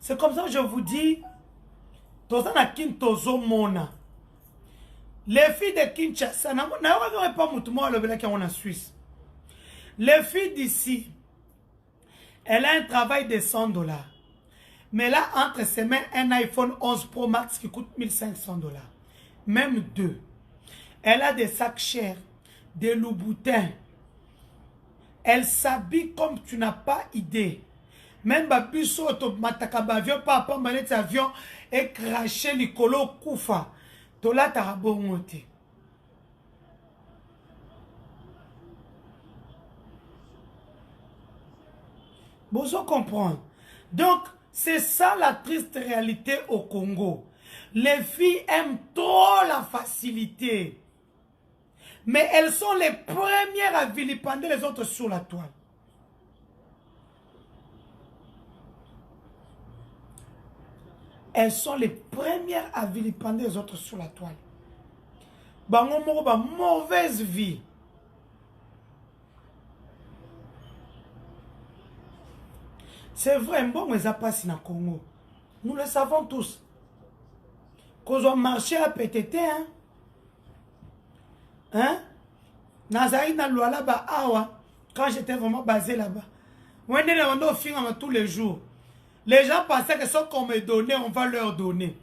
c'est comme ça que je vous dis, les filles de Kinshasa, en Suisse. Les filles d'ici, elle a un travail de $100. Mais là, entre ses mains, un iPhone 11 Pro Max qui coûte $1500. Même 2. Elle a des sacs chers, des loups-boutins. Elle s'habille comme tu n'as pas idée. Même Babiso Matakabavion, papa manet avion et craché l'icolo koufa. Tola tarabongote. Vous comprenez? Donc, c'est ça la triste réalité au Congo. Les filles aiment trop la facilité. Mais elles sont les premières à vilipender les autres sur la toile. Elles sont les premières à vilipender les autres sur la toile. Mauvaise vie. C'est vrai, bon, mais ça passe dans le Congo. Nous le savons tous. Quand on marché à PTT, hein? Hein? Nazaï na Luala ba awa, quand j'étais vraiment basé là-bas. On est film tous les jours. Les gens pensaient que ce qu'on me donnait, on va leur donner.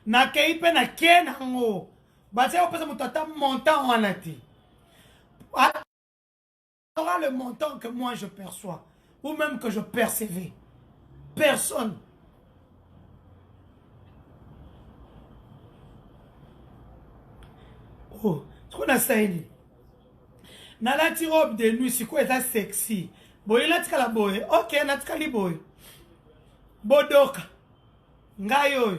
Na keipe na ken hango. Basé au pesa mutata montant en ati. Aura le montant que moi je perçois. Ou même que je percevais. Personne. Oh. On a ça. Nalati robe de nuit, c'est quoi ça sexy? Boy, là, tu la boy. Ok, là, tu la boy. Bodoka. Ngayo.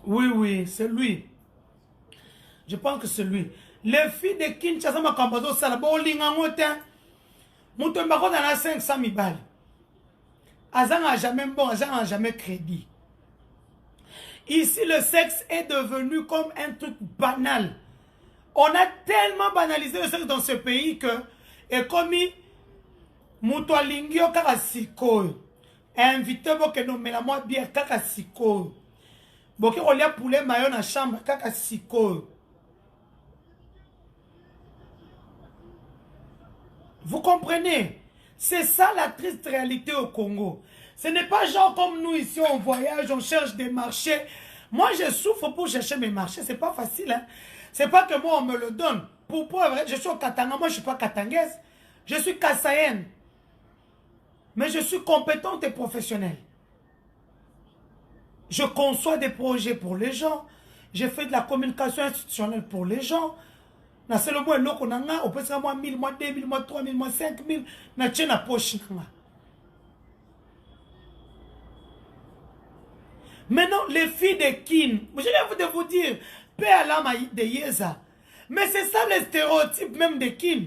Oui, oui, c'est lui. Je pense que c'est lui. Les filles de Kinshasa, ma cambazo, ça la bowling en motin. Mon tombeau dans la 500 000 balles. Azan n'a jamais bon, Azan n'a jamais crédit. Ici, le sexe est devenu comme un truc banal. On a tellement banalisé le sexe dans ce pays que, et comme Moutoualingio Karasiko, invité pour que nous mettons la moi bien Karasiko. Boki on lia poulet maillot dans la chambre Karasiko. Vous comprenez? C'est ça la triste réalité au Congo. Ce n'est pas genre comme nous ici, on voyage, on cherche des marchés. Moi, je souffre pour chercher mes marchés. C'est pas facile. Hein? C'est pas que moi, on me le donne. Pour vrai, je suis au Katanga. Moi, je suis pas katangaise. Je suis kassaïenne. Mais je suis compétente et professionnelle. Je conçois des projets pour les gens. Je fais de la communication institutionnelle pour les gens. C'est le mot qu'on a, on peut se moi 1000, moi 2000, moi 3000, moi 5000, na tient na poche. Maintenant, les filles de Kin, je viens de vous dire, paix à l'âme de Yeza. Mais c'est ça le stéréotype même de Kin.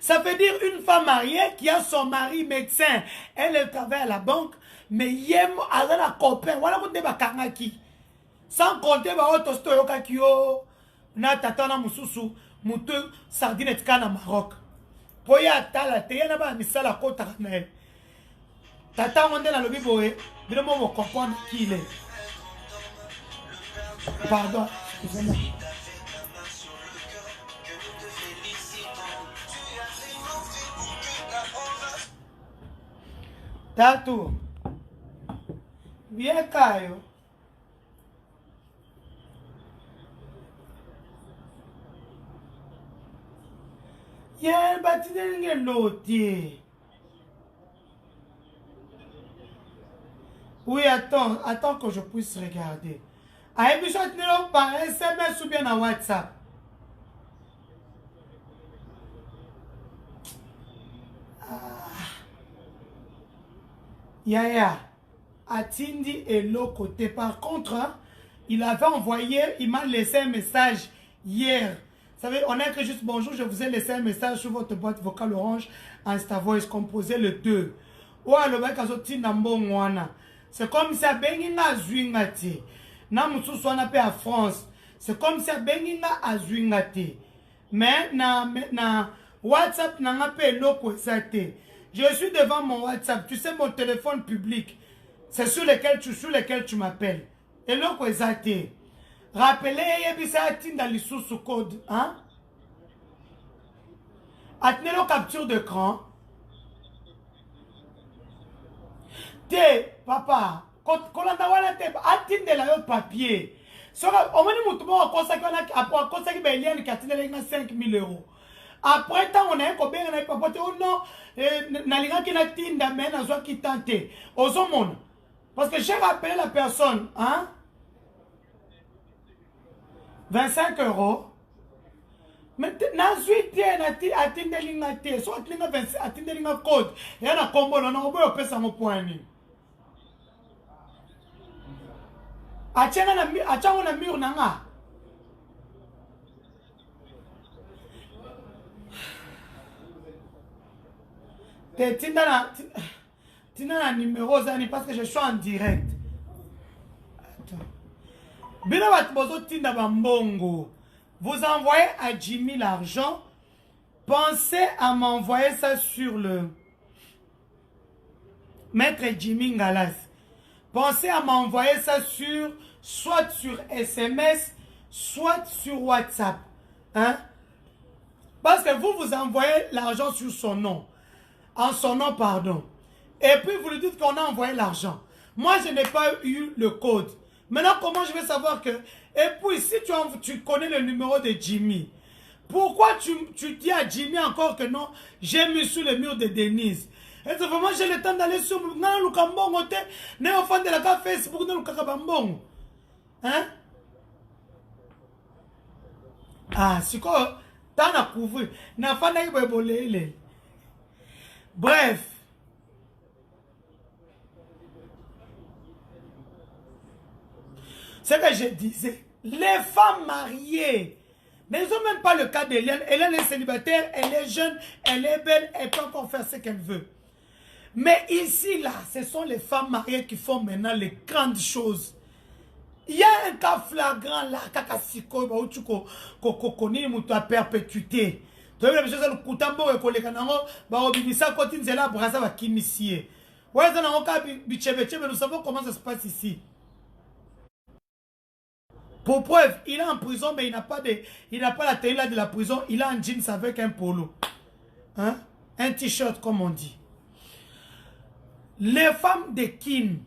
Ça veut dire une femme mariée qui a son mari médecin. Elle travaille à la banque, mais yem a la copain. Voilà vous débat qui. Sans compter ba otosto yokakio. Na tata na mususu mutu sardine tika na Maroc. Poya tala te yana ba misala kota na elle. Tata monde na lobi boye, bino mo comprendre qui il est. Pardon, excusez-moi. Tatou. Bien caio. Yel batine nge lotie. Oui, attends que je puisse regarder. Aïe, par SMS ou bien à WhatsApp. Yaya, Atindi est l'autre côté. Par contre, hein, il avait envoyé, il m'a laissé un message hier. Vous savez, on est que juste bonjour, je vous ai laissé un message sur votre boîte vocale orange Insta Voice composé le 2. C'est comme si à Benginga Zwingati. Namususwana pe à France. C'est comme si à Benginga à Zwingati. Mais na WhatsApp n'a pas l'autre côté. Je suis devant mon WhatsApp. Tu sais, mon téléphone public. C'est sur lequel tu m'appelles. Et l'autre côté. Rappelez, il y a dans les sous-code. Hein? Attendez la capture d'écran. Te, papa. Quand on a attendez la papier. Au moins, nous avons consacré 5 000 euros. Après, tant on a un copain, on a papa, oh non, Naliga qui n'a tinda, mais n'a pas qui tente. Aux hommes. Parce que j'ai rappelé la personne, hein? 25 euros. Mais na suite atinde linga te so atlinga 20 atinde linga code ya na combo na oboyo pesa mo point. Achanga na mur na nga. Te tinda na numéro zani parce que je suis en direct. Attends. Bina bat bozo tinda bambongo. Vous envoyez à Jimmy l'argent. Pensez à m'envoyer ça sur le Maître Jimmy Ngalas. Pensez à m'envoyer ça soit sur SMS, soit sur WhatsApp. Hein? Parce que vous envoyez l'argent sur son nom. En son nom, pardon. Et puis vous lui dites qu'on a envoyé l'argent. Moi, je n'ai pas eu le code. Maintenant, comment je vais savoir que... Et puis, si tu connais le numéro de Jimmy, pourquoi tu dis à Jimmy encore que non, j'ai mis sur le mur de Denise? Et c'est vraiment, j'ai le temps d'aller sur le Lukambongo, ne offrant de la carte Facebook, ne Lukabambongo. Hein? Ah, c'est quoi? T'en as couvert. N'a pas d'ailleurs. Bref. Ce que je disais, les femmes mariées, mais ils n'ont même pas le cas d'Hélène. Hélène est célibataire, elle est jeune, elle est belle, elle peut encore faire ce qu'elle veut. Mais ici, là, ce sont les femmes mariées qui font maintenant les grandes choses. Il y a un cas flagrant là, kakasiko, où tu connais à perpétuité. Tu vois, la chose, le coutambo et collègue, ça continue là, brasa va kimissier. Ouais, ça n'a aucun bichebete, mais nous savons comment ça se passe ici. Pour preuve, il est en prison, mais il n'a pas la télé de la prison. Il a un jeans avec un polo. Hein? Un t-shirt, comme on dit. Les femmes de Kin,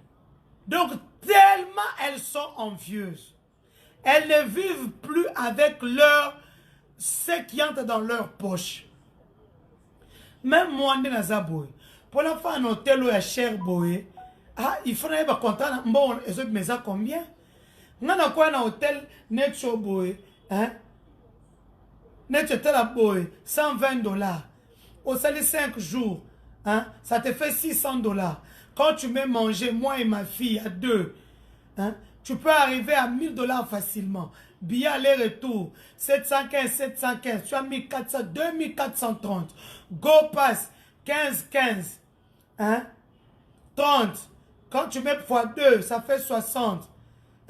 donc tellement elles sont envieuses. Elles ne vivent plus avec ce qui entre dans leur poche. Même moi, pour la femme en hôtel ou à cher boy, il faudrait être content. Bon, et ça, mais ça combien? Nana quoi na hôtel net show boy, hein? Net hôtel à boy, 120 $. Au salaire 5 jours, hein? Ça te fait 600 $. Quand tu mets manger, moi et ma fille à 2, hein? Tu peux arriver à 1000 $ facilement. Billet aller-retour, 715, tu as 1400, 2430. Go pass, 15, hein? 30. Quand tu mets x2, ça fait 60.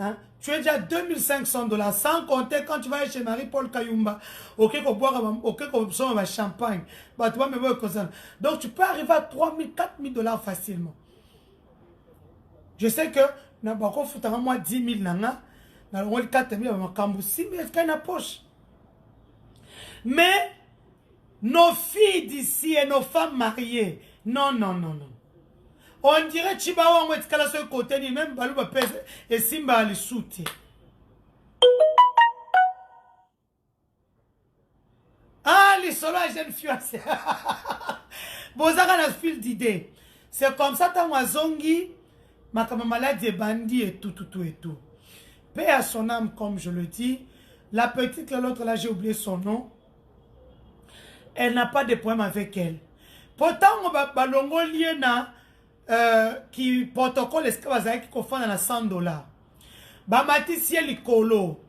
Hein? Tu es déjà à 2500 $, sans compter quand tu vas chez Marie-Paul Kayumba, ok, qu'on boit, ok, qu'on boit champagne. Bah, tu vas me voir comme ça. Donc, tu peux arriver à 3000, 4000 $ facilement. Je sais que, na bako futanga moi 10 000 nanga, na le 4 000 na kambu 6 000 est na poche. Mais, nos filles d'ici et nos femmes mariées, non. On dirait Chibawa on est sur le côté ni même Balouba pèse et Simba à soute. Ah, les solos jeunes filles. Bozaka la fil d'idée. C'est comme ça ta Zongi ma maladie est bandit et tout. Paix à son âme, comme je le dis. La petite, l'autre là, j'ai oublié son nom. Elle n'a pas de problème avec elle. Pourtant, on va balongo liena qui protocole esclavage qui confond dans $100. Bamatisie Likolo.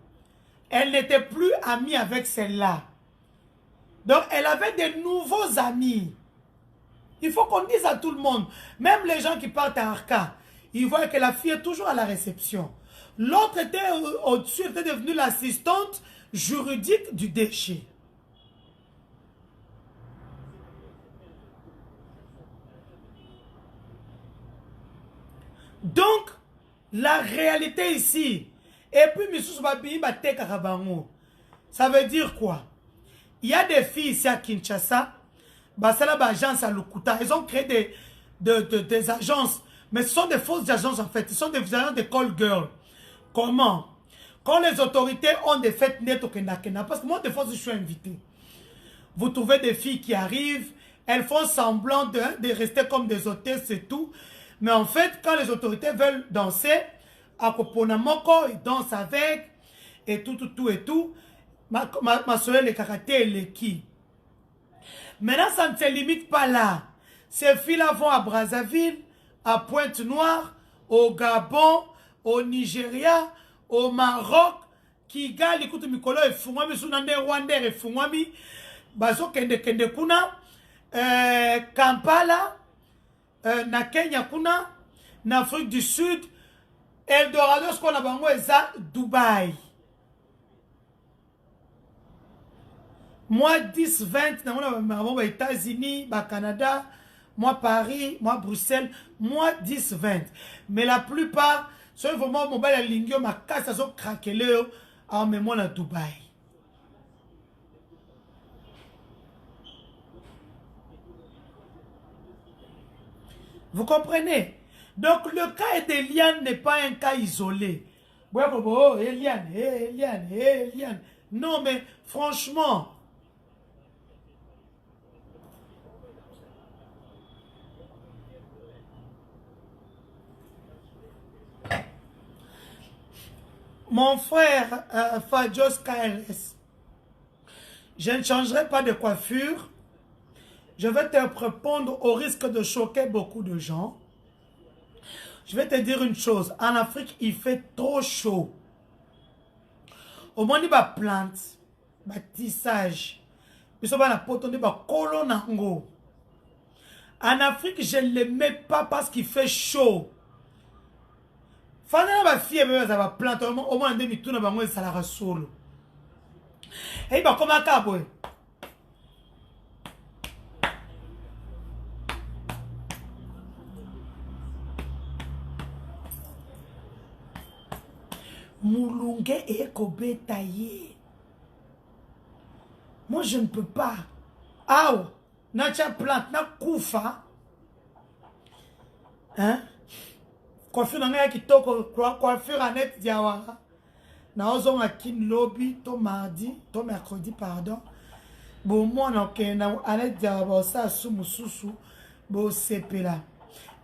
Elle n'était plus amie avec celle-là. Donc, elle avait de nouveaux amis. Il faut qu'on dise à tout le monde, même les gens qui partent à Arca, ils voient que la fille est toujours à la réception. L'autre était au-dessus, était devenue l'assistante juridique du déchet. Donc, la réalité ici, et puis, ça veut dire quoi? Il y a des filles ici à Kinshasa, c'est l'agence à Lukuta. Ils ont créé des agences, mais ce sont des fausses agences en fait. Ce sont des agences de call girl. Comment? Quand les autorités ont des fêtes nettes au Kena, parce que moi, des fois, je suis invité. Vous trouvez des filles qui arrivent, elles font semblant de rester comme des hôtesses et tout. Mais en fait, quand les autorités veulent danser, à Koponamoko, ils dansent avec, et tout. Ma soeur, les caractères, les qui. Maintenant, ça ne se limite pas là. Ces filles-là vont à Brazzaville, à Pointe-Noire, au Gabon, au Nigeria, au Maroc, Kigali, écoute, Mikolo, et Fungwami, Sunande, Rwanda, et Fungwami, Bazo, Kende Kuna, Kampala, na Kenya Kuna, na Afrique du Sud, Eldorado, ce qu'on a bango, et ça, Dubaï. Moi, 10, 20, aux États-Unis, Canada, moi, Paris, moi, Bruxelles, moi, 10, 20. Mais la plupart, c'est vraiment mon bel lingio, ma casse, ça sont craqué en mémoire à Dubaï. Vous comprenez? Donc, le cas d'Eliane n'est pas un cas isolé. Oh, Eliane. Non, mais franchement, mon frère Fadjos KLS, je ne changerai pas de coiffure. Je vais te répondre au risque de choquer beaucoup de gens. Je vais te dire une chose. En Afrique, il fait trop chaud. Au moins, il y a des plantes, des tissages. Il y a des colons. En Afrique, je ne les mets pas parce qu'il fait chaud. Fana ba fille bébé ça va planter au moins demi tout na bango ça la solo. Et bah comment ka boy. Mulunge et kobetaye. Moi je ne peux pas. Aou, na cha plante na kufa. Hein? Coiffure n'a qui toque coiffure Annette Diawara. Na ozon a kin lobby to mardi, to mercredi pardon. Bon moi na Annette Diawara ça sumususu bo sepela.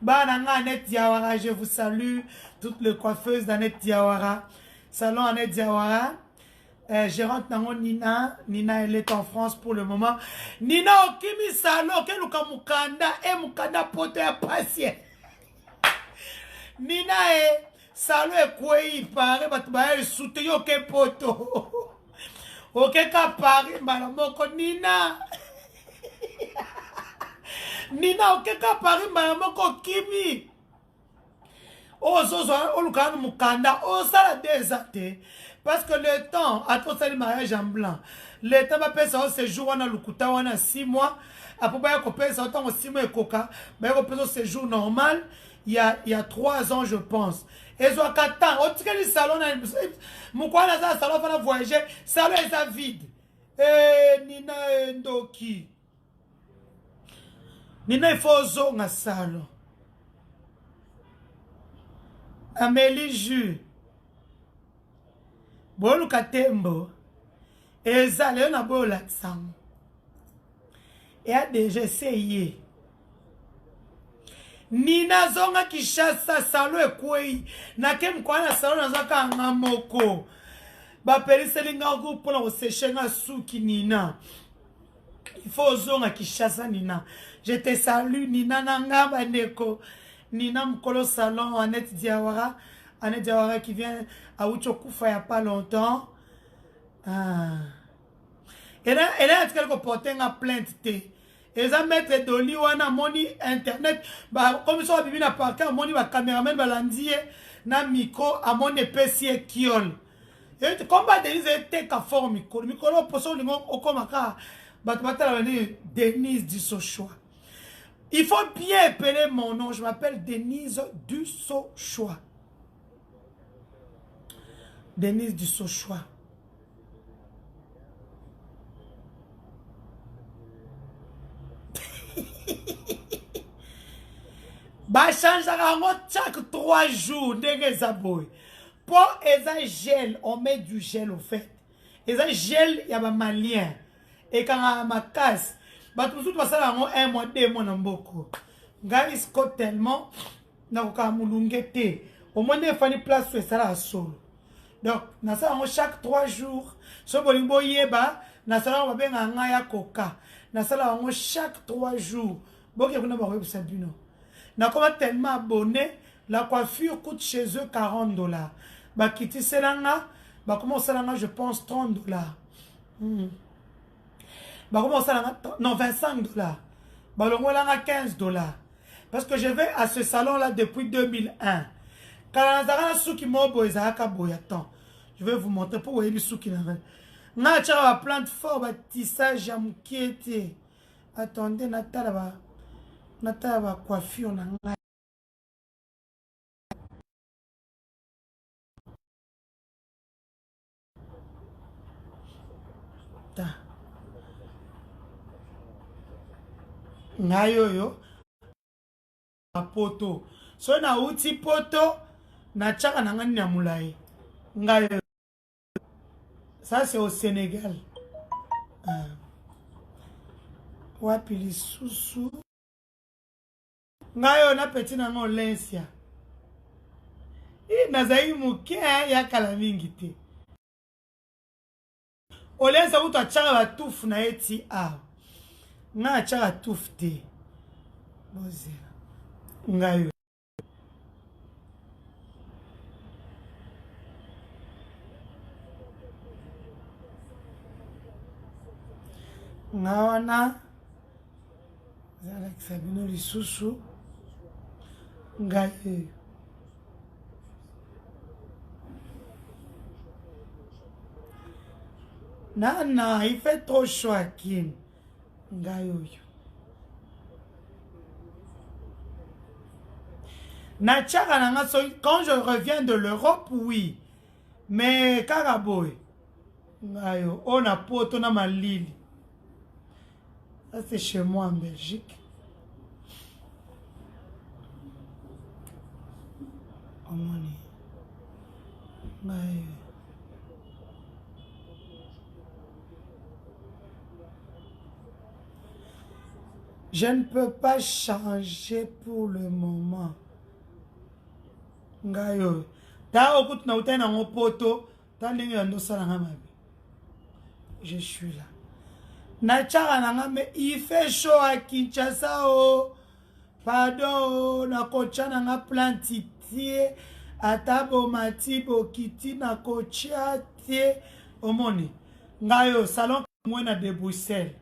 Ba na Annette Diawara, je vous salue toutes les coiffeuses d'Annette Diawara. Salon Annette Diawara. Gérante nango Nina, elle est en France pour le moment. Nina okimi salon ke luka mukanda e mukanda poto ya patient. Nina salo kwei pare batba soute yo ke poto. Oke ka pare mbala moko Nina. Nina oke ka pare mbala moko kimi. Ozozo olukana mukanda osala desate parce que le temps à trop ça le mariage en blanc. Le temps va passer au séjour on a lukuta on a 6 mois après ba ko pesa autant au 6 mois et coca ba ko pesa au séjour normal. Il y a 3 ans, je pense. Et zo katan, o tika le salon na mukwa na za salon fa na voyager, salon est vide. Nina ndoki. Nina il faut zo na salon. Amélie Ju. Bolu katembo. Ezale na bo laksam. Et a déjà essayé. Nina zonga Kishasa salo ekwei. Nake mkwana salo nazaka ngamoko. Ba periselinga groupe na osechenga suki Nina. Il faut zonga Kishasa Nina. Je te salue Nina nanga bandeko. Nina mkolo salon Annette Diawara. Annette Diawara qui vient à Uchokufa il n'y a pas longtemps. Ah. Elle a quelque porté une plainte. Et ça mettre de l'eau à moni internet. Bah, comme ça, on a parqué à moni, ma caméraman balandier, na micro, à mon épaisse kiol. Et combat Denise était qu'à fort micro. Le micro, pour ça, on a comme à Denise Dussochoa. Il faut bien appeler mon nom. Je m'appelle Denise Dussochoa. Denise Dussochoa. Bah change chaque 3 jours pour eza gel on met du gel au fait eza gel ya ba malien et quand ma casse bah tout ça ça un mois 2 mois na mboko ngai sco tellement na ko mulungete au moins ne fani place sur ça la solo donc na ça chaque 3 jours so bolingo yeba na ça on va bien ngaya coca na ça chaque 3 jours boke kuna ba ko sabino. Na comme tellement abonné, la coiffure coûte chez eux $40. Bah kiti selanga, bah comment selanga je pense $30. Bah comment selanga non $25. Bah le moins là $15. Parce que je vais à ce salon là depuis 2001. Quand on a souki mobo ezaka boyatan. Je vais vous montrer pour voir les souki là. Na tcha plante fort ba tissage ya mkiete. Attendez natala ba nata ba coiffure na ngai ta ngai oyo poto so na uti poto na chaka na ngani ya mulai ngai ça c'est au Sénégal wapi lisusu ngayo na petit na ngo lensia nazai muke ya kala mingi te olensa uto achaka batufu na eti nga achaka tufu te bozela ngayo ngawana zala kisabino lisusu ngai Nana, il fait trop chaud à Kim. Quand je reviens de l'Europe, oui. Mais Karaboy, on a poto na malili. Ça c'est chez moi en Belgique. Oh mon Dieu. Je ne peux pas changer pour le moment. Ngayo. Ta okut na utena ngopoto, ta ndenge ndo sala ngamabe. Je suis là. Na chara nanga me il fait chaud à Kinshasa oh. Pardon, na kocha nanga plantitie, atabo matibo kiti na kocha tie omoni. Ngayo salon mwena de Bruxelles.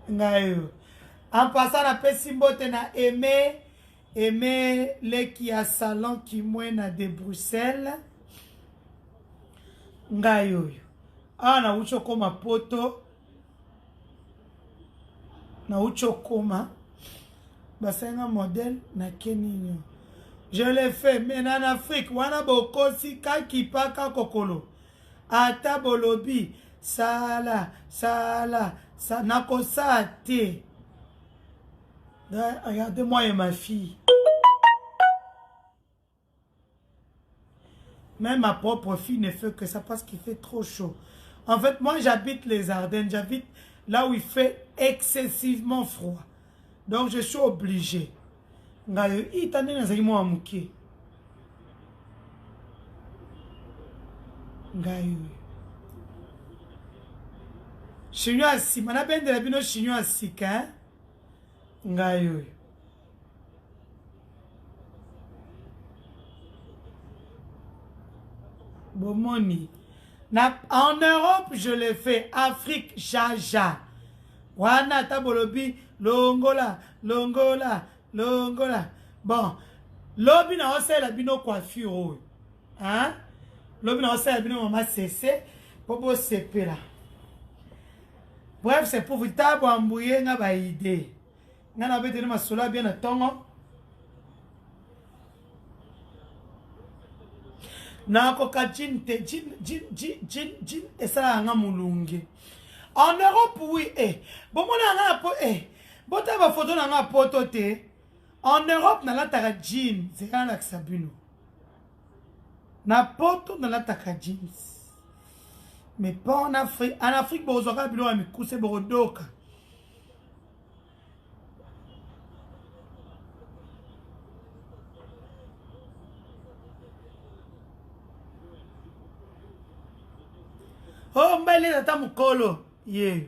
Ngayo. En passant la pesimbote na aimer les qui a salon qui mwena de Bruxelles. Ngayo. Na ucho koma poto. Na ucho koma. Basenga modèle na keninyo. Je l'ai fait, mais en Afrique, wana bokosi kaki paka kokolo. Ata bolobi, sala, nakosa te. Regardez-moi et ma fille. Même ma propre fille ne fait que ça parce qu'il fait trop chaud. En fait, moi, j'habite les Ardennes. J'habite là où il fait excessivement froid. Donc je suis obligé. Ngayo itande na zaki mwa muke. Ngayo. Chignon asika. Mana bende la bino chignon asika. Ngayo. Bomoni. En Europe, je l'ai fait. Afrique, jaja. Wana tabolobi, longola, longola, longola. Bon, lobi na ose la bino coiffure. Hein? Lobi na ose la bino mama cessé. Popo sepe là. Bref, c'est pour vous tabo ambouye nga ba idée. Nga na bete ma sola bien na tongo. Na koka jin et ça nga mulungi. En Europe oui bon mon nga po bota ba photo na nga poto te. En Europe na la taka jean, c'est quand la sabino. Na poto na la taka jeans. Mais pas en Afrique. En Afrique bo zoka bino ami kuse borodoka. Oh, mbele tata mukolo. Yeah.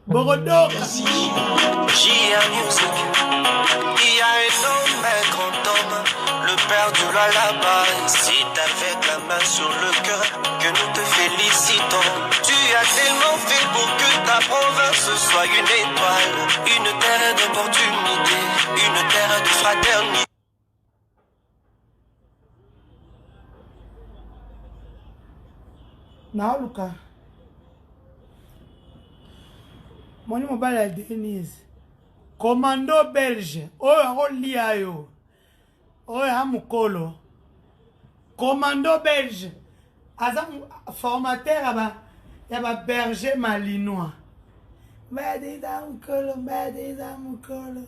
Borodoka. J.R. Music. Il y a un homme, un grand homme, le père du là-bas. Si t'avais la main sur le cœur, que nous te félicitons. Tu as tellement fait pour que ta province soit une étoile, une terre d'opportunité, une terre de fraternité. Naoluka. Moni mobile ya Denise. Commando belge. Oyo akolia yo. Oyo amukolo. Commando belge. Aza formateur ya ba berger malinois. Mbadiza mukolo.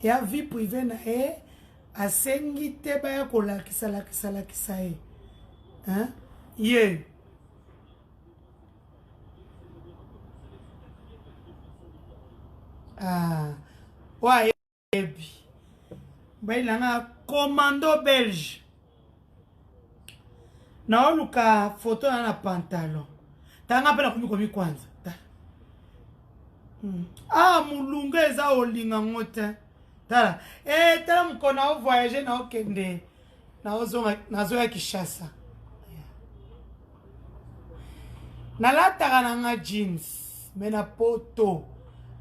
Ya vie privée na e. Asengi te baya kolakisa e. Hein? Yeah. Ouais, ben là, commando belge. Na oluka photo na pantalon. Tanga pela komi kwanza. Mulunga eza olinga ngote. Tala. Tala mkona voyager na okende. Na zo ya Kishasa. Nalataka na nga jeans, mena poto,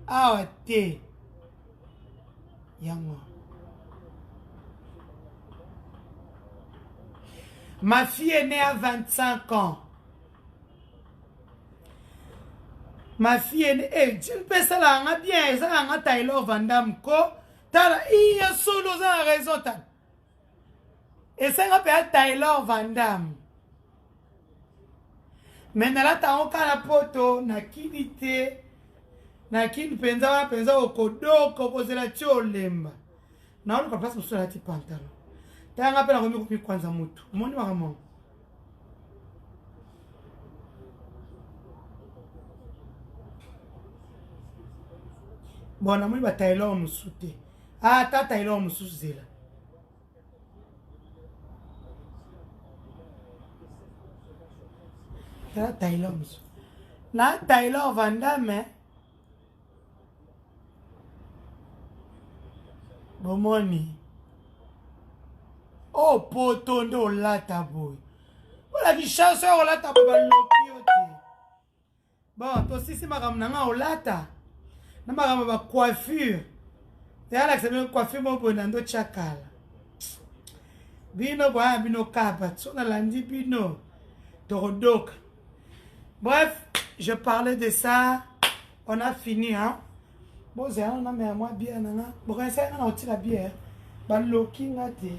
awa te, yango. Ma fille est née à 25 ans. Ma fille est née, tu peux ça là, nga bien, ça là, nga Taylor Van Damme ko, tala, iya solo, ça a raison, tala. Et ça nga pe Taylor Van Damme. Mais na la taonka na poto na kinite na kin penza okodoko kozela tiolemba na oluka place musula ti pantalon tanga pela komi kwanza mutu moni wakamo bona moni ba Taylor musute ta Taylor musuzela Taylor na Taylor Van Damme bomoni poto ndo lata boy wala kishaso ya olata boy baloki yote bon to sisi makam nanga olata na makam ba coiffure ya la kseme coiffure mo boy ndo chakala bino ba bino kaba tsona landi bino torodoka. Bref, je parlais de ça. On a fini, hein. Bon, c'est un homme à moi bien, hein. Bon, c'est un autre la bière. Bah, looking at it.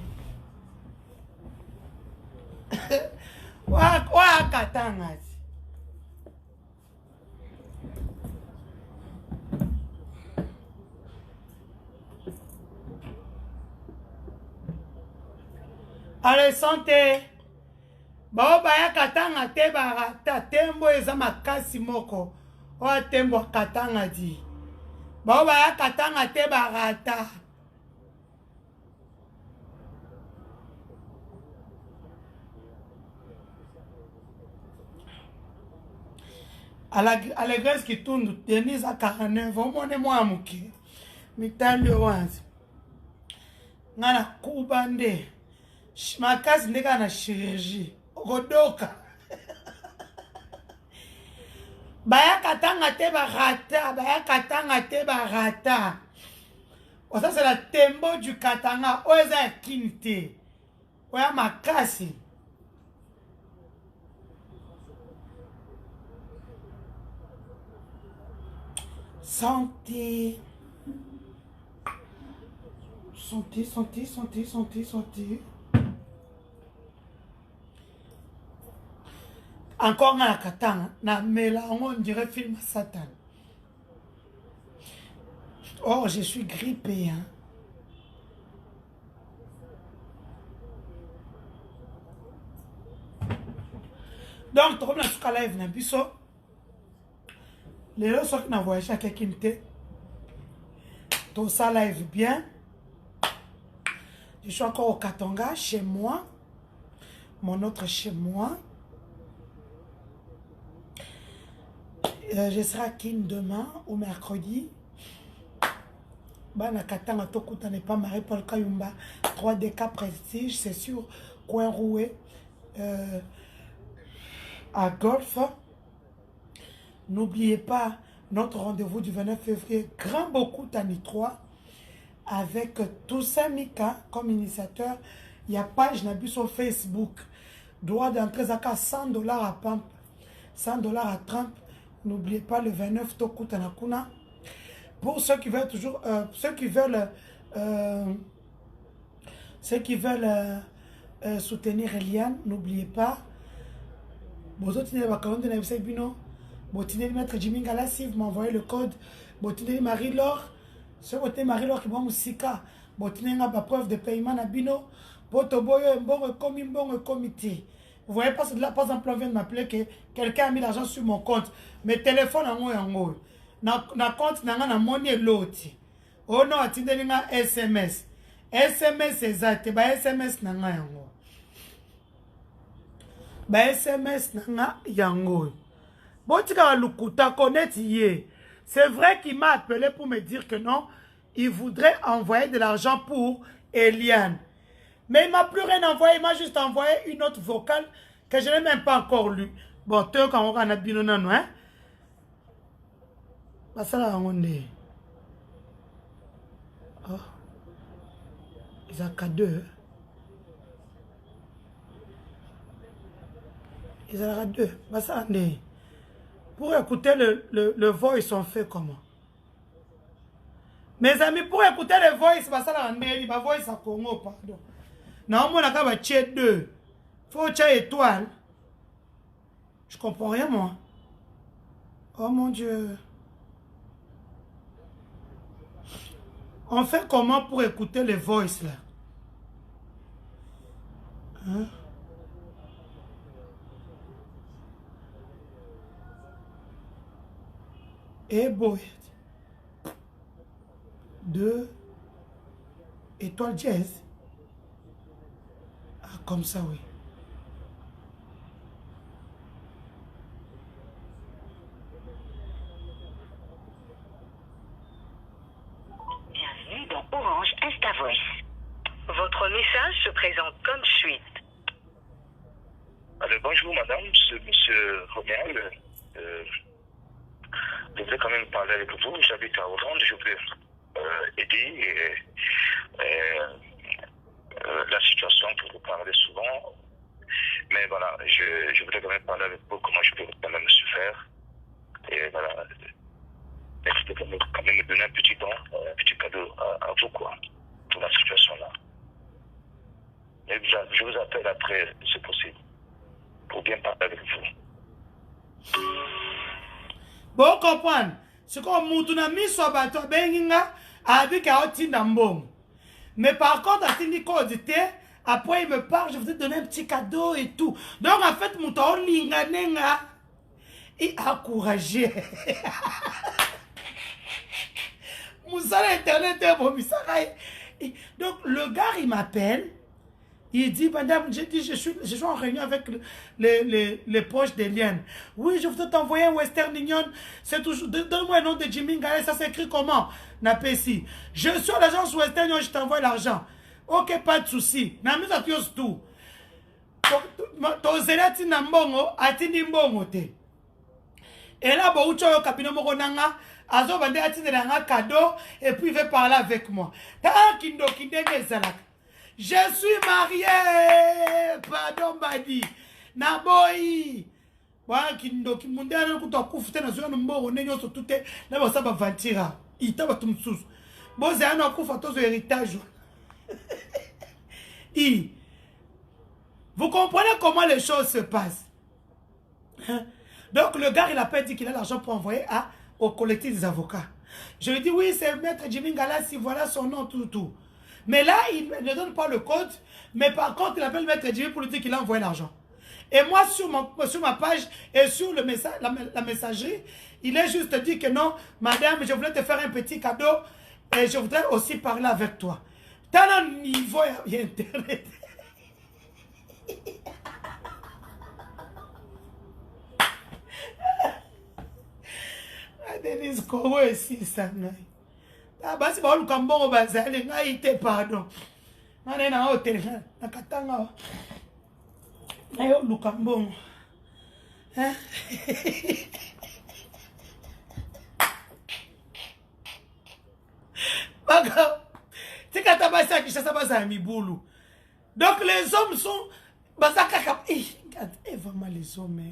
Wa katanga. Allez, santé. Ba ya katanga te barata tembo eza makasi moko oyo tembo katanga di bao baya katanga te barata Allégresse qui tourne, Denise à 49, omone moi muke. Mitali wanzi. Ngana kubande. Makazi ndeka na chirurgie. Ogodoka. Baya katanga te barata, baya katanga te barata. Oh, ça c'est la tembo du katanga. Oza kinite. Oya makasi. Santé. Santé, santé, santé, santé, santé. Encore na katanga, na mela, on dirait film Satan. Oh, je suis grippé, hein. Donc, tu reviens sur la live, na biso. Les gens qui n'ont voyagé à quelqu'un, tout ça live bien. Je suis encore au Katanga, chez moi. Mon autre chez moi. Je serai à Kin demain ou mercredi. Bana Katanga Tokuta n'est pas marié Paul Kayumba. 3DK Prestige, c'est sûr. Coin Roué. À Golf. N'oubliez pas notre rendez-vous du 29 février. Grand beaucoup Tani 3. Avec Toussaint Mika comme initiateur. Il y a page Nabu sur Facebook. Droit d'entrée à $100 à Pamp. $100 à Trump. N'oubliez pas le 29 Tokuta Nakuna. Pour ceux qui veulent toujours, ceux qui veulent soutenir Eliane, n'oubliez pas. Bozotine Bakaronde na Ibsa Bino. Botine Maître Jimmy Galassi, vous m'envoyez le code. Botine Marie-Laure. Ce côté Marie-Laure qui va Moussika. Botine n'a pas preuve de paiement na Bino. Botoboyo bon comité. Vous voyez pas, là, par exemple, on vient de m'appeler que quelqu'un a mis l'argent sur mon compte. Mes téléphones en haut. Na compte na monnaie l'autre. Oh non, attendez nga SMS. SMS exact. Ba SMS na nga yango. Ba SMS na nga yango. Botika lukuta connaître hier. C'est vrai qu'il m'a appelé pour me dire que non, il voudrait envoyer de l'argent pour Eliane. Mais il m'a plus rien envoyé, il m'a juste envoyé une autre vocale que je n'ai même pas encore lue. Bon, tu quand on a bien non, hein? Ça là, on est. Oh. Ils ont qu'à deux. Ils ont qu'à deux. Ça, on est. Pour écouter le voice, on fait comment? Mes amis, pour écouter le voice, ça là, on est. Le voice à Congo, pardon. Non, on a qu'à tuer deux. Faut tuer étoile. Je comprends rien, moi. Oh mon Dieu. On fait comment pour écouter les voices, là? Hein? Et boy. 2 étoiles jazz. Ah, comme ça, oui. Bienvenue dans Orange InstaVoice. Votre message se présente comme suite. Alors, bonjour madame, c'est monsieur Roméal. Je voudrais quand même parler avec vous. J'habite à Orange, je voudrais aider la situation pour vous parler souvent. Mais voilà, je voudrais quand même parler avec vous comment je peux quand même me faire. Et voilà, merci de quand même me donner un petit don, un petit cadeau à vous, quoi, pour la situation-là. Et je vous appelle après, si c'est possible, pour bien parler avec vous. Bon, comprendre. C'est comme Moutouna Miso Bato Benginga avec Aoti Nambong. Mais par contre, à Tindiko, après il me parle, je vous ai donné un petit cadeau et tout. Donc en fait, Mouton Linga Nenga. et encouragé. Moussa Internet est bon, donc le gars il m'appelle, il dit, madame, je suis en réunion avec les proches d'Eliane. Oui, je voudrais t'envoyer un Western Union. C'est toujours, donne-moi un nom de Jimmy Ngale, ça s'écrit comment? Napesi. Je suis à l'agence Western Union, je t'envoie l'argent. Ok, pas de souci. Namis à tout. Tozelati na mbongo, atindi mbongo te. Et là, bon, tu as un cabinet moronanga, azo bande atindi un cadeau, et puis il veut parler avec moi. Je suis marié, pardon, Badi. Naboyi. Voilà, kindo, kimunde, na kuto kufute na zuwa mbongo, nenyo so tute, na basa ba vantira. Ita ba tumsus. Boze ano kufa tozo héritage. Vous comprenez comment les choses se passent. Donc le gars, il a pas dit qu'il a l'argent pour envoyer au collectif des avocats. Je lui dis, oui, c'est maître Jimmy Galassi, voilà son nom, tout. Mais là, il ne donne pas le code. Mais par contre, il appelle maître Jimmy pour lui dire qu'il a envoyé l'argent. Et moi, sur ma page et sur le message, la messagerie, il est juste dit que non, madame, je voulais te faire un petit cadeau et je voudrais aussi parler avec toi. T'as un niveau, il y a Internet. Denise Kowo aussi ça. Ah bah c'est pas le cambon au bazar, les gars ils te pardon. On est dans hôtel, na katanga. Ayo le cambon. Hein? Baga. C'est quand t'as ça qui ça basa mi boulou. Donc les hommes sont bazaka kap. Eh vraiment les hommes.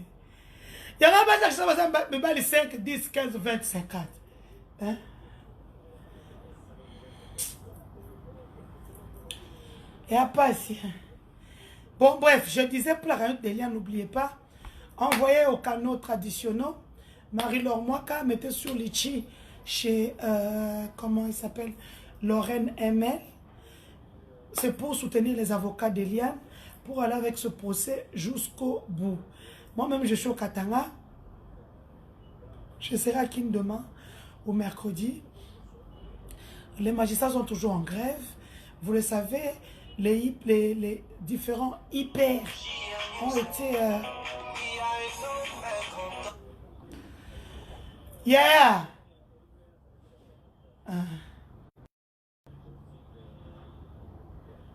Il y a un qui ça va 5, 10, 15, 20, 50. Hein? Et après, bon, bref, je disais pour la réunion d'Eliane, n'oubliez pas, envoyez au canaux traditionnels. Marie-Laure Mwaka, mettez sur Litchi chez, comment il s'appelle, Lorraine ML. C'est pour soutenir les avocats d'Eliane, pour aller avec ce procès jusqu'au bout. Moi-même, je suis au Katanga. Je serai à Kin demain, au mercredi. Les magistrats sont toujours en grève. Vous le savez, les différents hyper ont été... Yeah!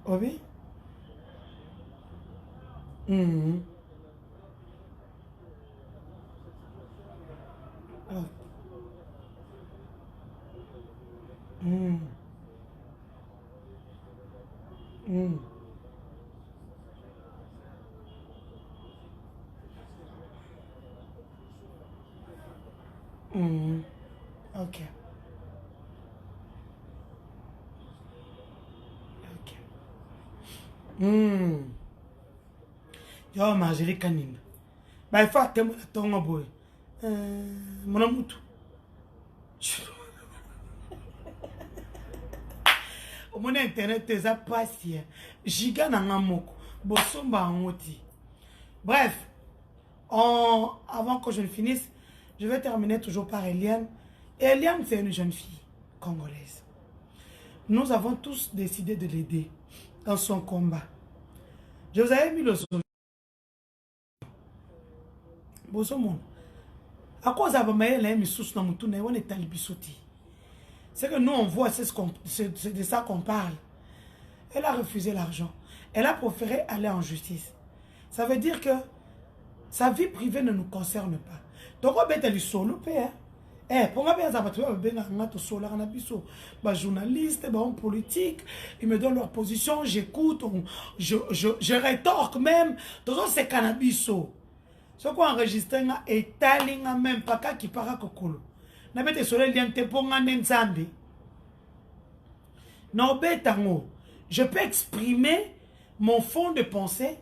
Oui? Ok. Yo, Marjorie Kanimba. Bah, il faut attendre ton boy. Mon amour. Au mon internet, t'es à passer. Giga n'angamoko. Bosomba angoti. Bref, avant que je ne finisse, je vais terminer toujours par Eliane. Eliane, c'est une jeune fille congolaise. Nous avons tous décidé de l'aider dans son combat. Je vous avais mis le son. Bosomon. À quoi ça va m'aider mis sous dans mon tour, on est talibisoti. C'est que nous on voit, c'est de ça qu'on parle. Elle a refusé l'argent. Elle a préféré aller en justice. Ça veut dire que sa vie privée ne nous concerne pas. Donc on est solo père. Pour moi, les journalistes, les politiques, ils me donnent leur position, j'écoute, je rétorque même. C'est cannabis. Ce qu'on enregistre est talinga même pas qui para kokolo. N'abete soleil liante ponga nenzambi. Non betango. Je peux exprimer mon fond de pensée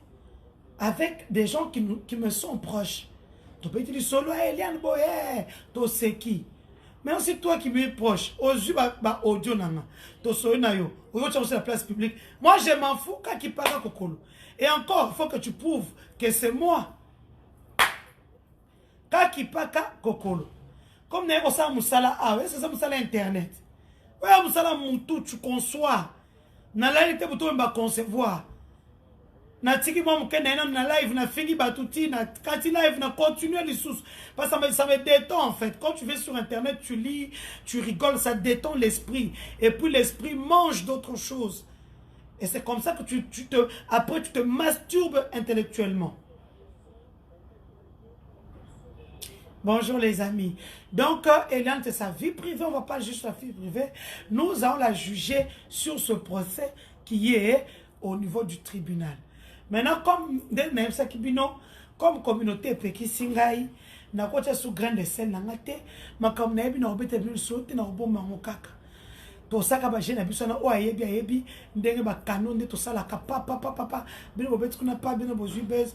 avec des gens qui me sont proches. Tu peux dire solo Eliane Boye, to c'est qui? Mais aussi toi qui me proche, ozu ba audio nanga, to so na yo, oyo sur la place publique. Moi je m'en fous quand qui parle kokolo. Et encore, il faut que tu prouves que c'est moi. Quand qui paka kokolo. Comme nous avons ça c'est ça musala internet. Ouais, musala mutu tu conçois. Na live te buto mba concevoir. Na tiki moi mukende na live na fini batuti na kati live na continuer les sous parce que ça me détend en fait. Quand tu vas sur internet, tu lis, tu rigoles, ça détend l'esprit et puis l'esprit mange d'autres choses. Et c'est comme ça que après tu te masturbes intellectuellement. Bonjour les amis. Donc, Eliane, c'est sa vie privée. On ne va pas juste la vie privée. Nous allons la juger sur ce procès qui est au niveau du tribunal. Maintenant, comme communauté Peki Singai, na kocha sous grande scène nangate, ma comme na na obete bi sote na oboma ngokaka. To saka ba jena biso na o ayebi ndenge ba canon de to sala ka papa bino obete kuna pa bino bozui bez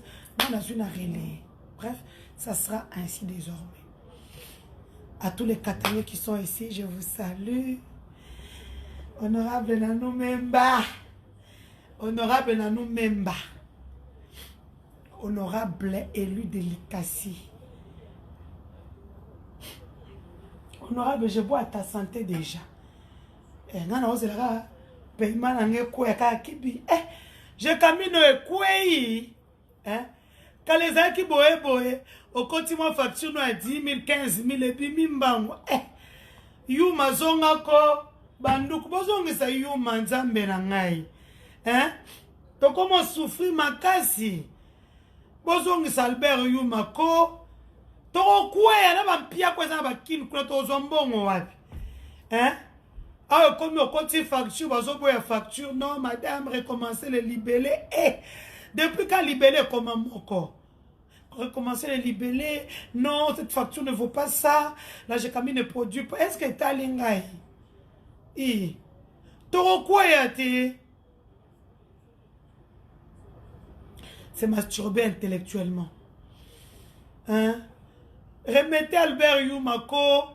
na zuna relais. Bref, ça sera ainsi désormais. À tous les Catholiques qui sont ici, je vous salue. Honorable Nanou Memba. Honorable Nanou Memba. Honorable élu de l'Ikassi. Honorable, je bois à ta santé déjà. Je camine kouei. Quand les gens qui boye, au continent facture à 10 000, 15 000 et puis mimbango. Yuma zonga ko banduk bozongi sa yuma nzambe na ngai. To comment souffrir makasi. Bozongi sa Albert yuma ko. To koué na ba pia ko za ba kin ko to zombongo wapi. Ah comme au continent facture bazoboya facture non madame recommencer le libellé depuis quand libellé comme encore recommencer les libellés, non, cette facture ne vaut pas ça, là j'ai quand même ne produit pas, est-ce que t'as l'ingaï? T'auras quoi y a-t-il? C'est masturber intellectuellement. Remettez Albert Yumako,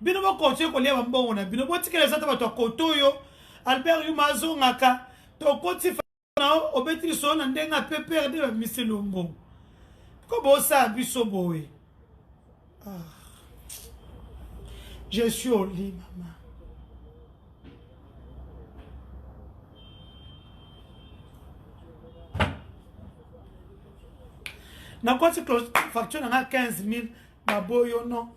bino ba continuer ko liya mbongo na bino bo tikela sata ba to koto yo, Albert Yumazo ngaka, to koti na obeti so na ndenga pe perdre ba miselombo. Comment ça, Bissoboé? Je suis au lit, maman. Na quoi tu facture na 15 000, baboyo non.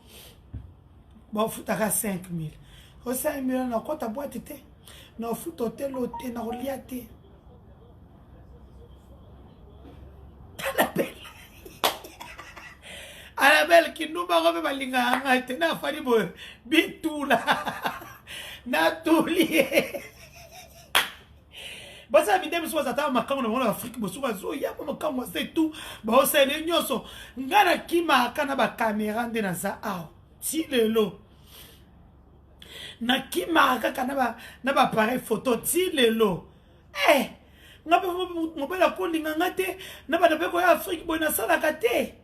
Bon, foutaka 5 000. Au 5 000, na quoi ta boîte était? Na fout hôtel, hôtel, na reliate. Annabelle qui nous va remettre balinga ngate na fali bo bitula na tulie basa bidem so zata makango na Afrique bosu bazo ya makango c'est tout ba osele nyoso ngana kima kana ba camera nde na za aw ti lelo na kima kana ba na ba appareil photo ti lelo ngabe mo bela ko linga ngate na ba de ko ya Afrique bo na sala kate.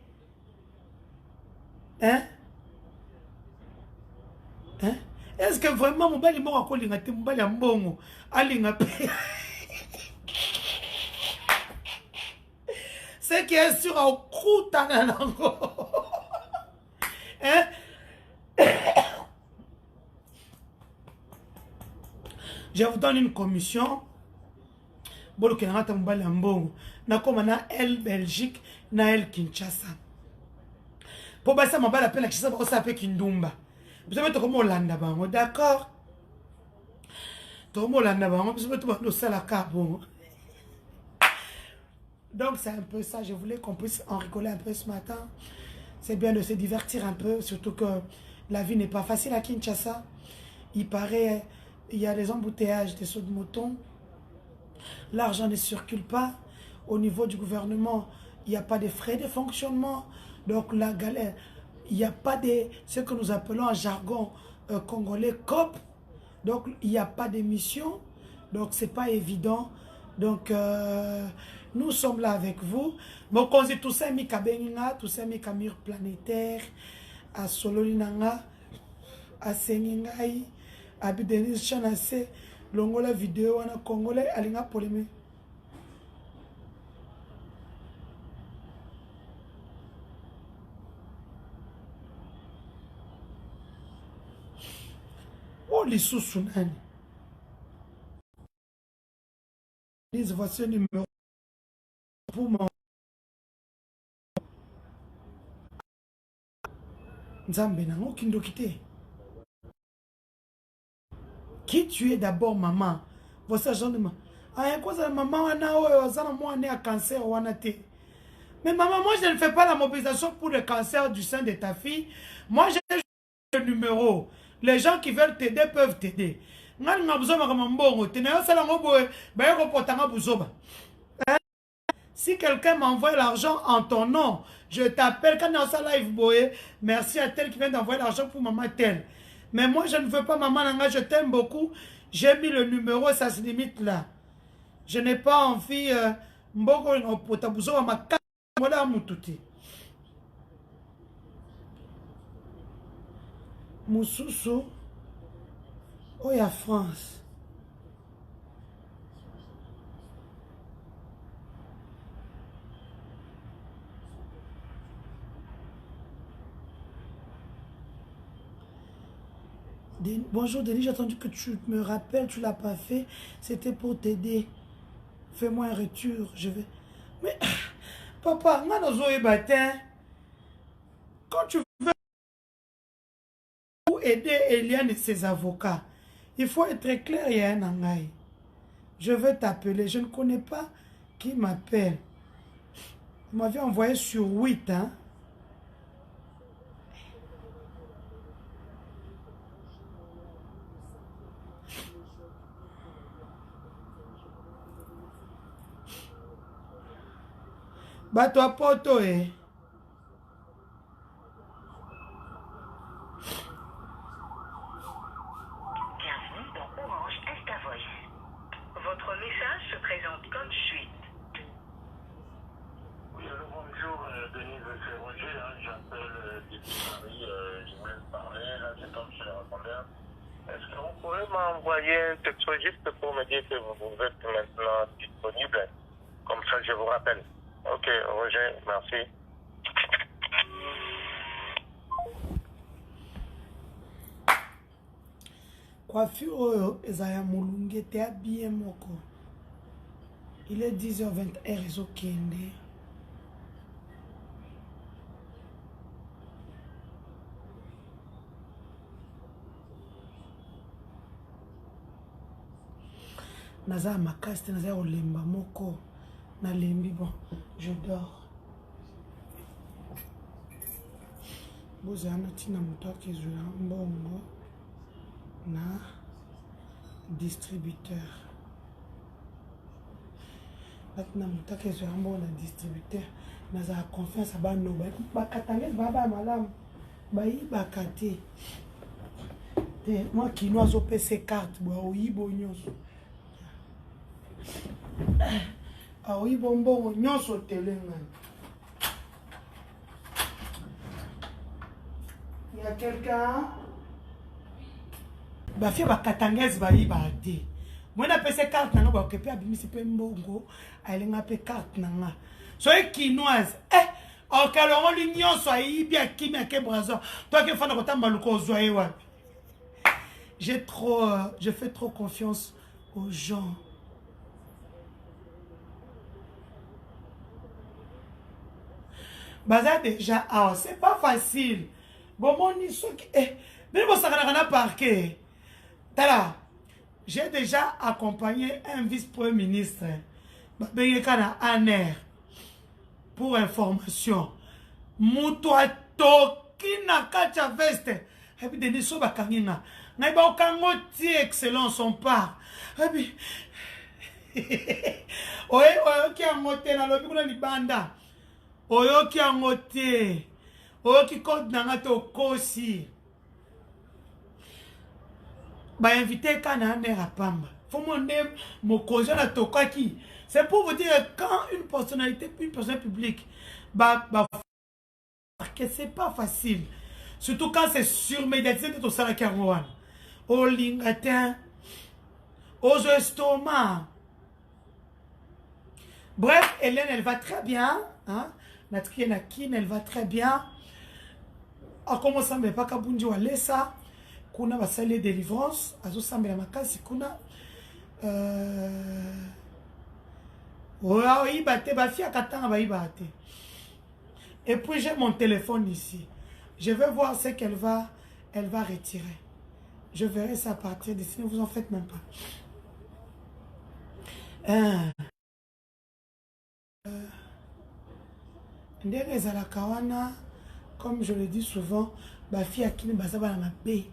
Est-ce que vraiment mon bali moko kolinga te mbali ya mbongo alinga pe? C'est qui est sur au croutana nango. Je vous donne une commission. Bolo kenanga mbali ya mbongo. Na koma na El Belgique na El Kinshasa. Pour passer mon bal appelle la chisa pour s'appeler Kindumba. Vous savez comment Hollanda bango, d'accord? Comment Hollanda bango, vous savez tout le salaka bon. Donc c'est un peu ça, je voulais qu'on puisse en rigoler un peu ce matin. C'est bien de se divertir un peu, surtout que la vie n'est pas facile à Kinshasa. Il paraît, il y a des embouteillages, des sauts de moutons. L'argent ne circule pas. Au niveau du gouvernement, il n'y a pas de frais de fonctionnement. Donc la galère, il n'y a pas de ce que nous appelons en jargon congolais COP. Donc il n'y a pas d'émission. Donc c'est pas évident. Donc nous sommes là avec vous. Bon, quand c'est tout ça, Mika Benina, tout ça, Mika Mur planétaire, à Sololinanga, à Seningai, à Bidenis Chanase, Longola vidéo, en congolais, à l'Inga Polémé. Oh, les sous-sounani. Voici un numéro pour mon Nzambe nango kindo kite. Qui tu es d'abord maman? Voici genre de maman. Ah, quoi ça maman wana oyo zana moi né à cancer wana te. Mais maman, moi je ne fais pas la mobilisation pour le cancer du sein de ta fille. Moi j'ai le numéro. Les gens qui veulent t'aider peuvent t'aider. Si quelqu'un m'envoie l'argent en ton nom, je t'appelle quand on est live boy. Merci à tel qui vient d'envoyer l'argent pour maman tel. Mais moi je ne veux pas maman Nanga, je t'aime beaucoup. J'ai mis le numéro, ça se limite là. Je n'ai pas envie Moussoussou. Oh, il y a France. Bonjour Denis, j'ai entendu que tu me rappelles, tu l'as pas fait. C'était pour t'aider. Fais-moi un retour, je vais... Mais, papa, quand tu veux aider Eliane et ses avocats, il faut être clair, il y a un angaï. Je vais t'appeler, je ne connais pas qui m'appelle. Vous m'avez envoyé sur 8, hein. Bah toi poto eh. Bienvenue dans Orange Insta Voice. Votre message se présente comme suite. Oui, alors bonjour, Denise, c'est Roger, hein, j'appelle depuis Paris, je voulais te parler, là j'ai tombé chez le répondeur. Est-ce que vous pouvez m'envoyer un texto juste pour me dire que vous êtes maintenant disponible? Comme ça je vous rappelle. Ok, Roger, merci. Coiffure oyo ezaya mulunge te habillé moko. Il est 10h20 réseau kende. Naza makasi te naza olemba moko. Na lembi bon, je dors. Bozana tina moto akezula mbongo na distributeur. Batina moto akezula mbongo na distributeur. Naza confiance à bano ba katangez baba malamu. Bayi bakate. Te moi qui nous a pese carte bo oyibo nyoso. Ah oui, bon, nyonso telenga. Il y a quelqu'un? Ba fie ba katangez ba yi ba de. Moi na pese carte nanga ba okepe abimisi pe mbongo, alenga pe carte nanga. Soy quinoise. O kalongo li nyonso ayi bien kimi ake brazo. Toi qui fana kota maluko zoye wapi. Je fais trop confiance aux gens. Baza déjà, ah, c'est pas facile. Bon, mon iso qui est. Mais bon, ça n'a parqué. Tala, j'ai déjà accompagné un vice-premier ministre, Babengekana Aner, pour information. Moutoua toki na kacha veste. Et puis, Denis Soba Kangina. Naïba Okangoti, excellent son part. Et puis, oye, qui a monté dans le bureau de Libanda. Oyoki angote, oyoki code nanga to kosi. Ba invité kana nera pamba. Faut mon mokozo na tokaki. C'est pour vous dire quand une personne publique, que c'est pas facile. Surtout quand c'est surmédiatisé de ton salaire au lingatin, aux estomacs. Bref, Hélène, elle va très bien, hein. Natki Nakin, elle va très bien. A commencé à me pas kabunji walesa. kuna basali délivrance azosambela makasi kuna oyiba te bafille akatanga bayiba te. Et puis j'ai mon téléphone ici, je vais voir ce qu'elle va retirer. Je verrai ça à partir d'ici, ne vous en faites même pas. Ndenge ezalaka wana, comme je le dis souvent, bafille akini bazaba na mabe.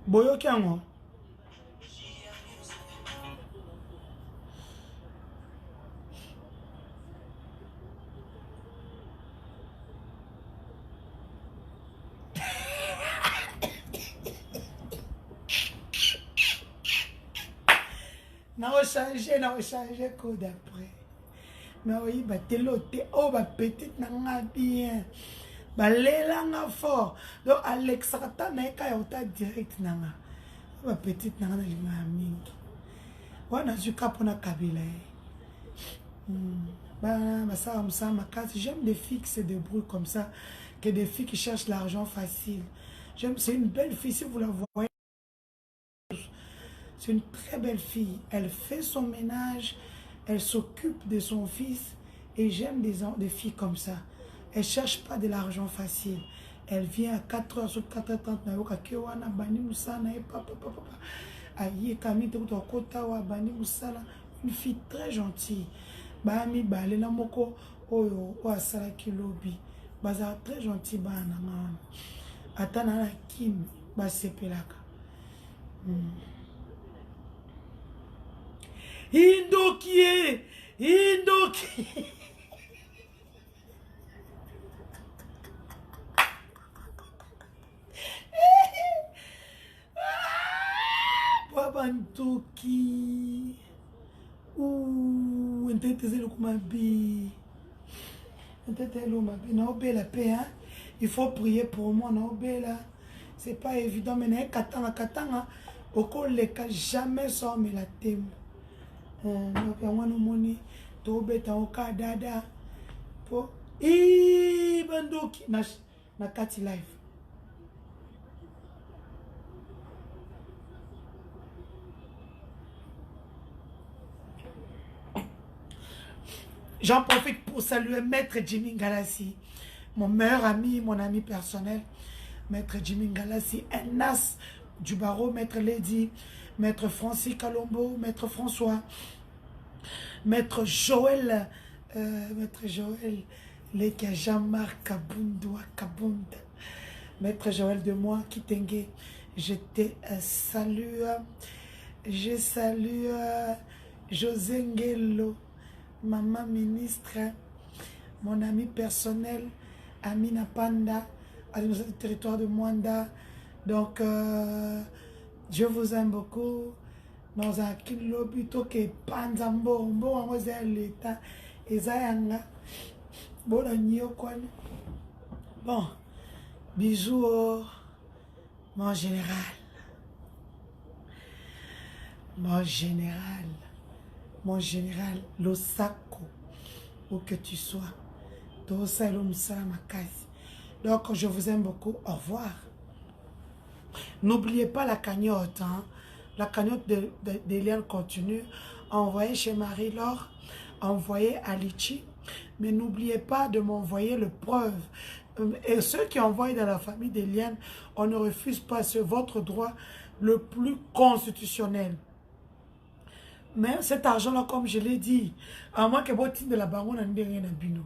Boyoki yango. Na changer code après. Mais oui, bah telote, oh bah petite nanga bien. Bah lelanga fort. Donc Alexata na eka yota direct nanga. Bah petite nanga na lima mingi. Wana zuka pona kabila. Bah ça comme ça ma case. J'aime des filles qui se débrouillent comme ça, que des filles qui cherchent l'argent facile. C'est une belle fille si vous la voyez. C'est une très belle fille. Elle fait son ménage, elle s'occupe de son fils. Et j'aime des filles comme ça. Elle ne cherche pas de l'argent facile. Elle vient à 4h, sur 4h30. Une fille très gentille. Très gentille. Attends, Kim, Indoki. Babantoki. Ouh, entendez-le comme un bi. Entendez-le ma bi. La paix, hein. Il faut prier pour moi, là. C'est pas évident, mais katanga. Oko leka jamais sans me la thème. Donc, moni tobeta oka dada po bandoki na kati live. J'en profite pour saluer Maître Jimmy Galassi, mon meilleur ami, mon ami personnel. Maître Jimmy Galassi, un as du barreau, Maître Lady, Maître Francis Kalombo, Maître François, Maître Joël, Leka Jean-Marc Kabunda, Maître Joël de moi, Kitenge, je te salue, je salue José Ngelo, maman ministre, mon ami personnel, Amina Panda, administrateur du territoire de Mwanda. Donc, je vous aime beaucoup. Dans un kilo plutôt que Panzambo, bon, on va l'état. Et Zayanga, bon, bon, bisous, mon général. Mon général, Losako, où que tu sois. Donc, je vous aime beaucoup. Au revoir. N'oubliez pas la cagnotte. Hein? La cagnotte d'Eliane continue. Envoyez chez Marie-Laure. Envoyez à Litchi. Mais n'oubliez pas de m'envoyer le preuve. Et ceux qui envoient dans la famille d'Eliane, on ne refuse pas. C'est votre droit le plus constitutionnel. Mais cet argent-là, comme je l'ai dit, à moins que votre de la baronne n'a rien à bino.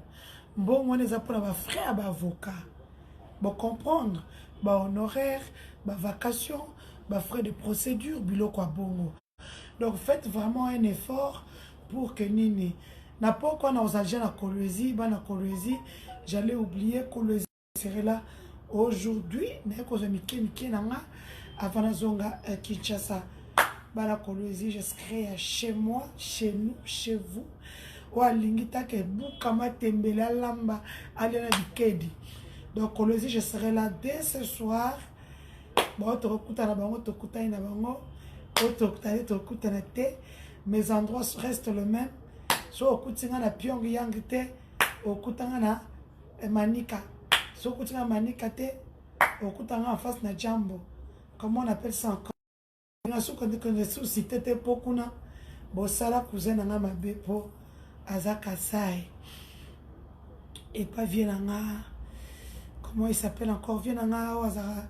Bon, on les a pour la frère à avocat. Bon, comprendre. Bon, honoraire, bon, vacation, bon, frais de procédure, bilo quoi bongo. Donc, faites vraiment un effort pour que Nini. N'a pas quoi dans agents à Kolwezi, j'allais oublier que Kolwezi serait là aujourd'hui, mais que je m'ai avant la zone Kinshasa. Bana Kolwezi, je serai chez moi, chez nous, chez vous. Ou à Lingita ke Boukama Tembela Lamba Alena Bikedi. Donc Kolwezi, je serai là dès ce soir. Bon, tu recoutes à la bango, tu recoutes à la bango, tu recoutes à la thé. Mes endroits restent les mêmes. So okutinga na Pyongyang te, okutanga na Manika. Soko tina manika te. Okutanga en face na jambo. Comment on appelle ça encore? Si t'étais pour kuna, bosala cousin nanga mabe po azaka sai. Et pas vienanga. Comment il s'appelle encore? Vienanga azara.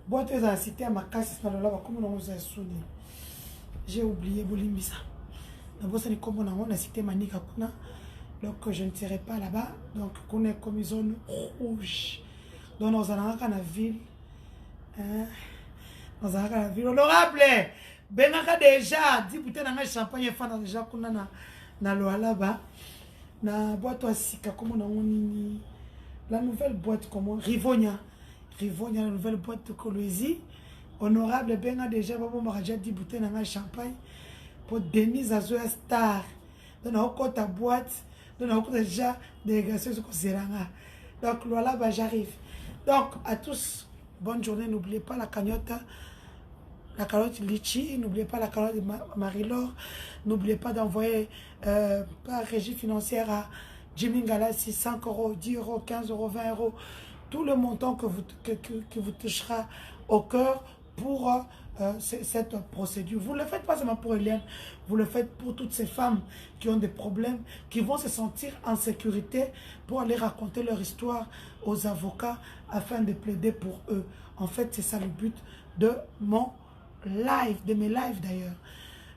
Boite za cité à ma casse na lola comme on nous a souni. J'ai oublié bolimbisa. Na bossa ni comme on a cité manika kuna. Donc je ne serai pas là-bas. Donc on est comme zone rouge. Donc nous allons à la ville. Dans la ville honorable, benaka déjà 10 bouteilles de champagne fana déjà kuna na là-bas na boîte à sika comme on a la nouvelle boîte comment Rivonia la nouvelle boîte de Colosie honorable benga déjà babo maraja 10 bouteilles de champagne pour Denise Azoya Star dans ta boîte dans déjà délégation sur Zeranga donc là-bas j'arrive donc à tous bonne journée, n'oubliez pas la cagnotte Litchi, n'oubliez pas la cagnotte de Marie-Laure, n'oubliez pas d'envoyer par régie financière à Jimmy Galassi 5 €, 10 €, 15 €, 20 €, tout le montant que vous touchera au cœur pour cette procédure. Vous ne le faites pas seulement pour Hélène, vous le faites pour toutes ces femmes qui ont des problèmes, qui vont se sentir en sécurité pour aller raconter leur histoire aux avocats afin de plaider pour eux. En fait, c'est ça le but de mon live, de mes lives d'ailleurs.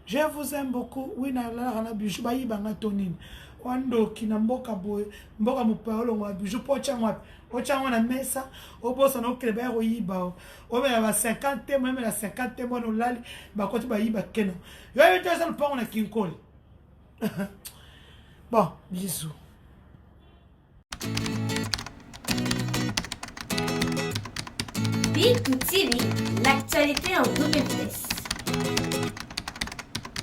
Je vous aime beaucoup. Oui, na bijou bayi banga tonine. Wando kinamboka boy, mboka mupaolo wa bijou pocha mwa. Pocha mwa na mesa, obosa no krebe ro yiba. O me la 50 même la 50 mo no lali, ba koti ba yiba keno. Yo yo tesa le pont na kinkol. Bon, bisous. Big to TV, l'actualité en double vitesse.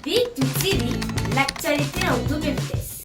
Big to TV, l'actualité en double vitesse.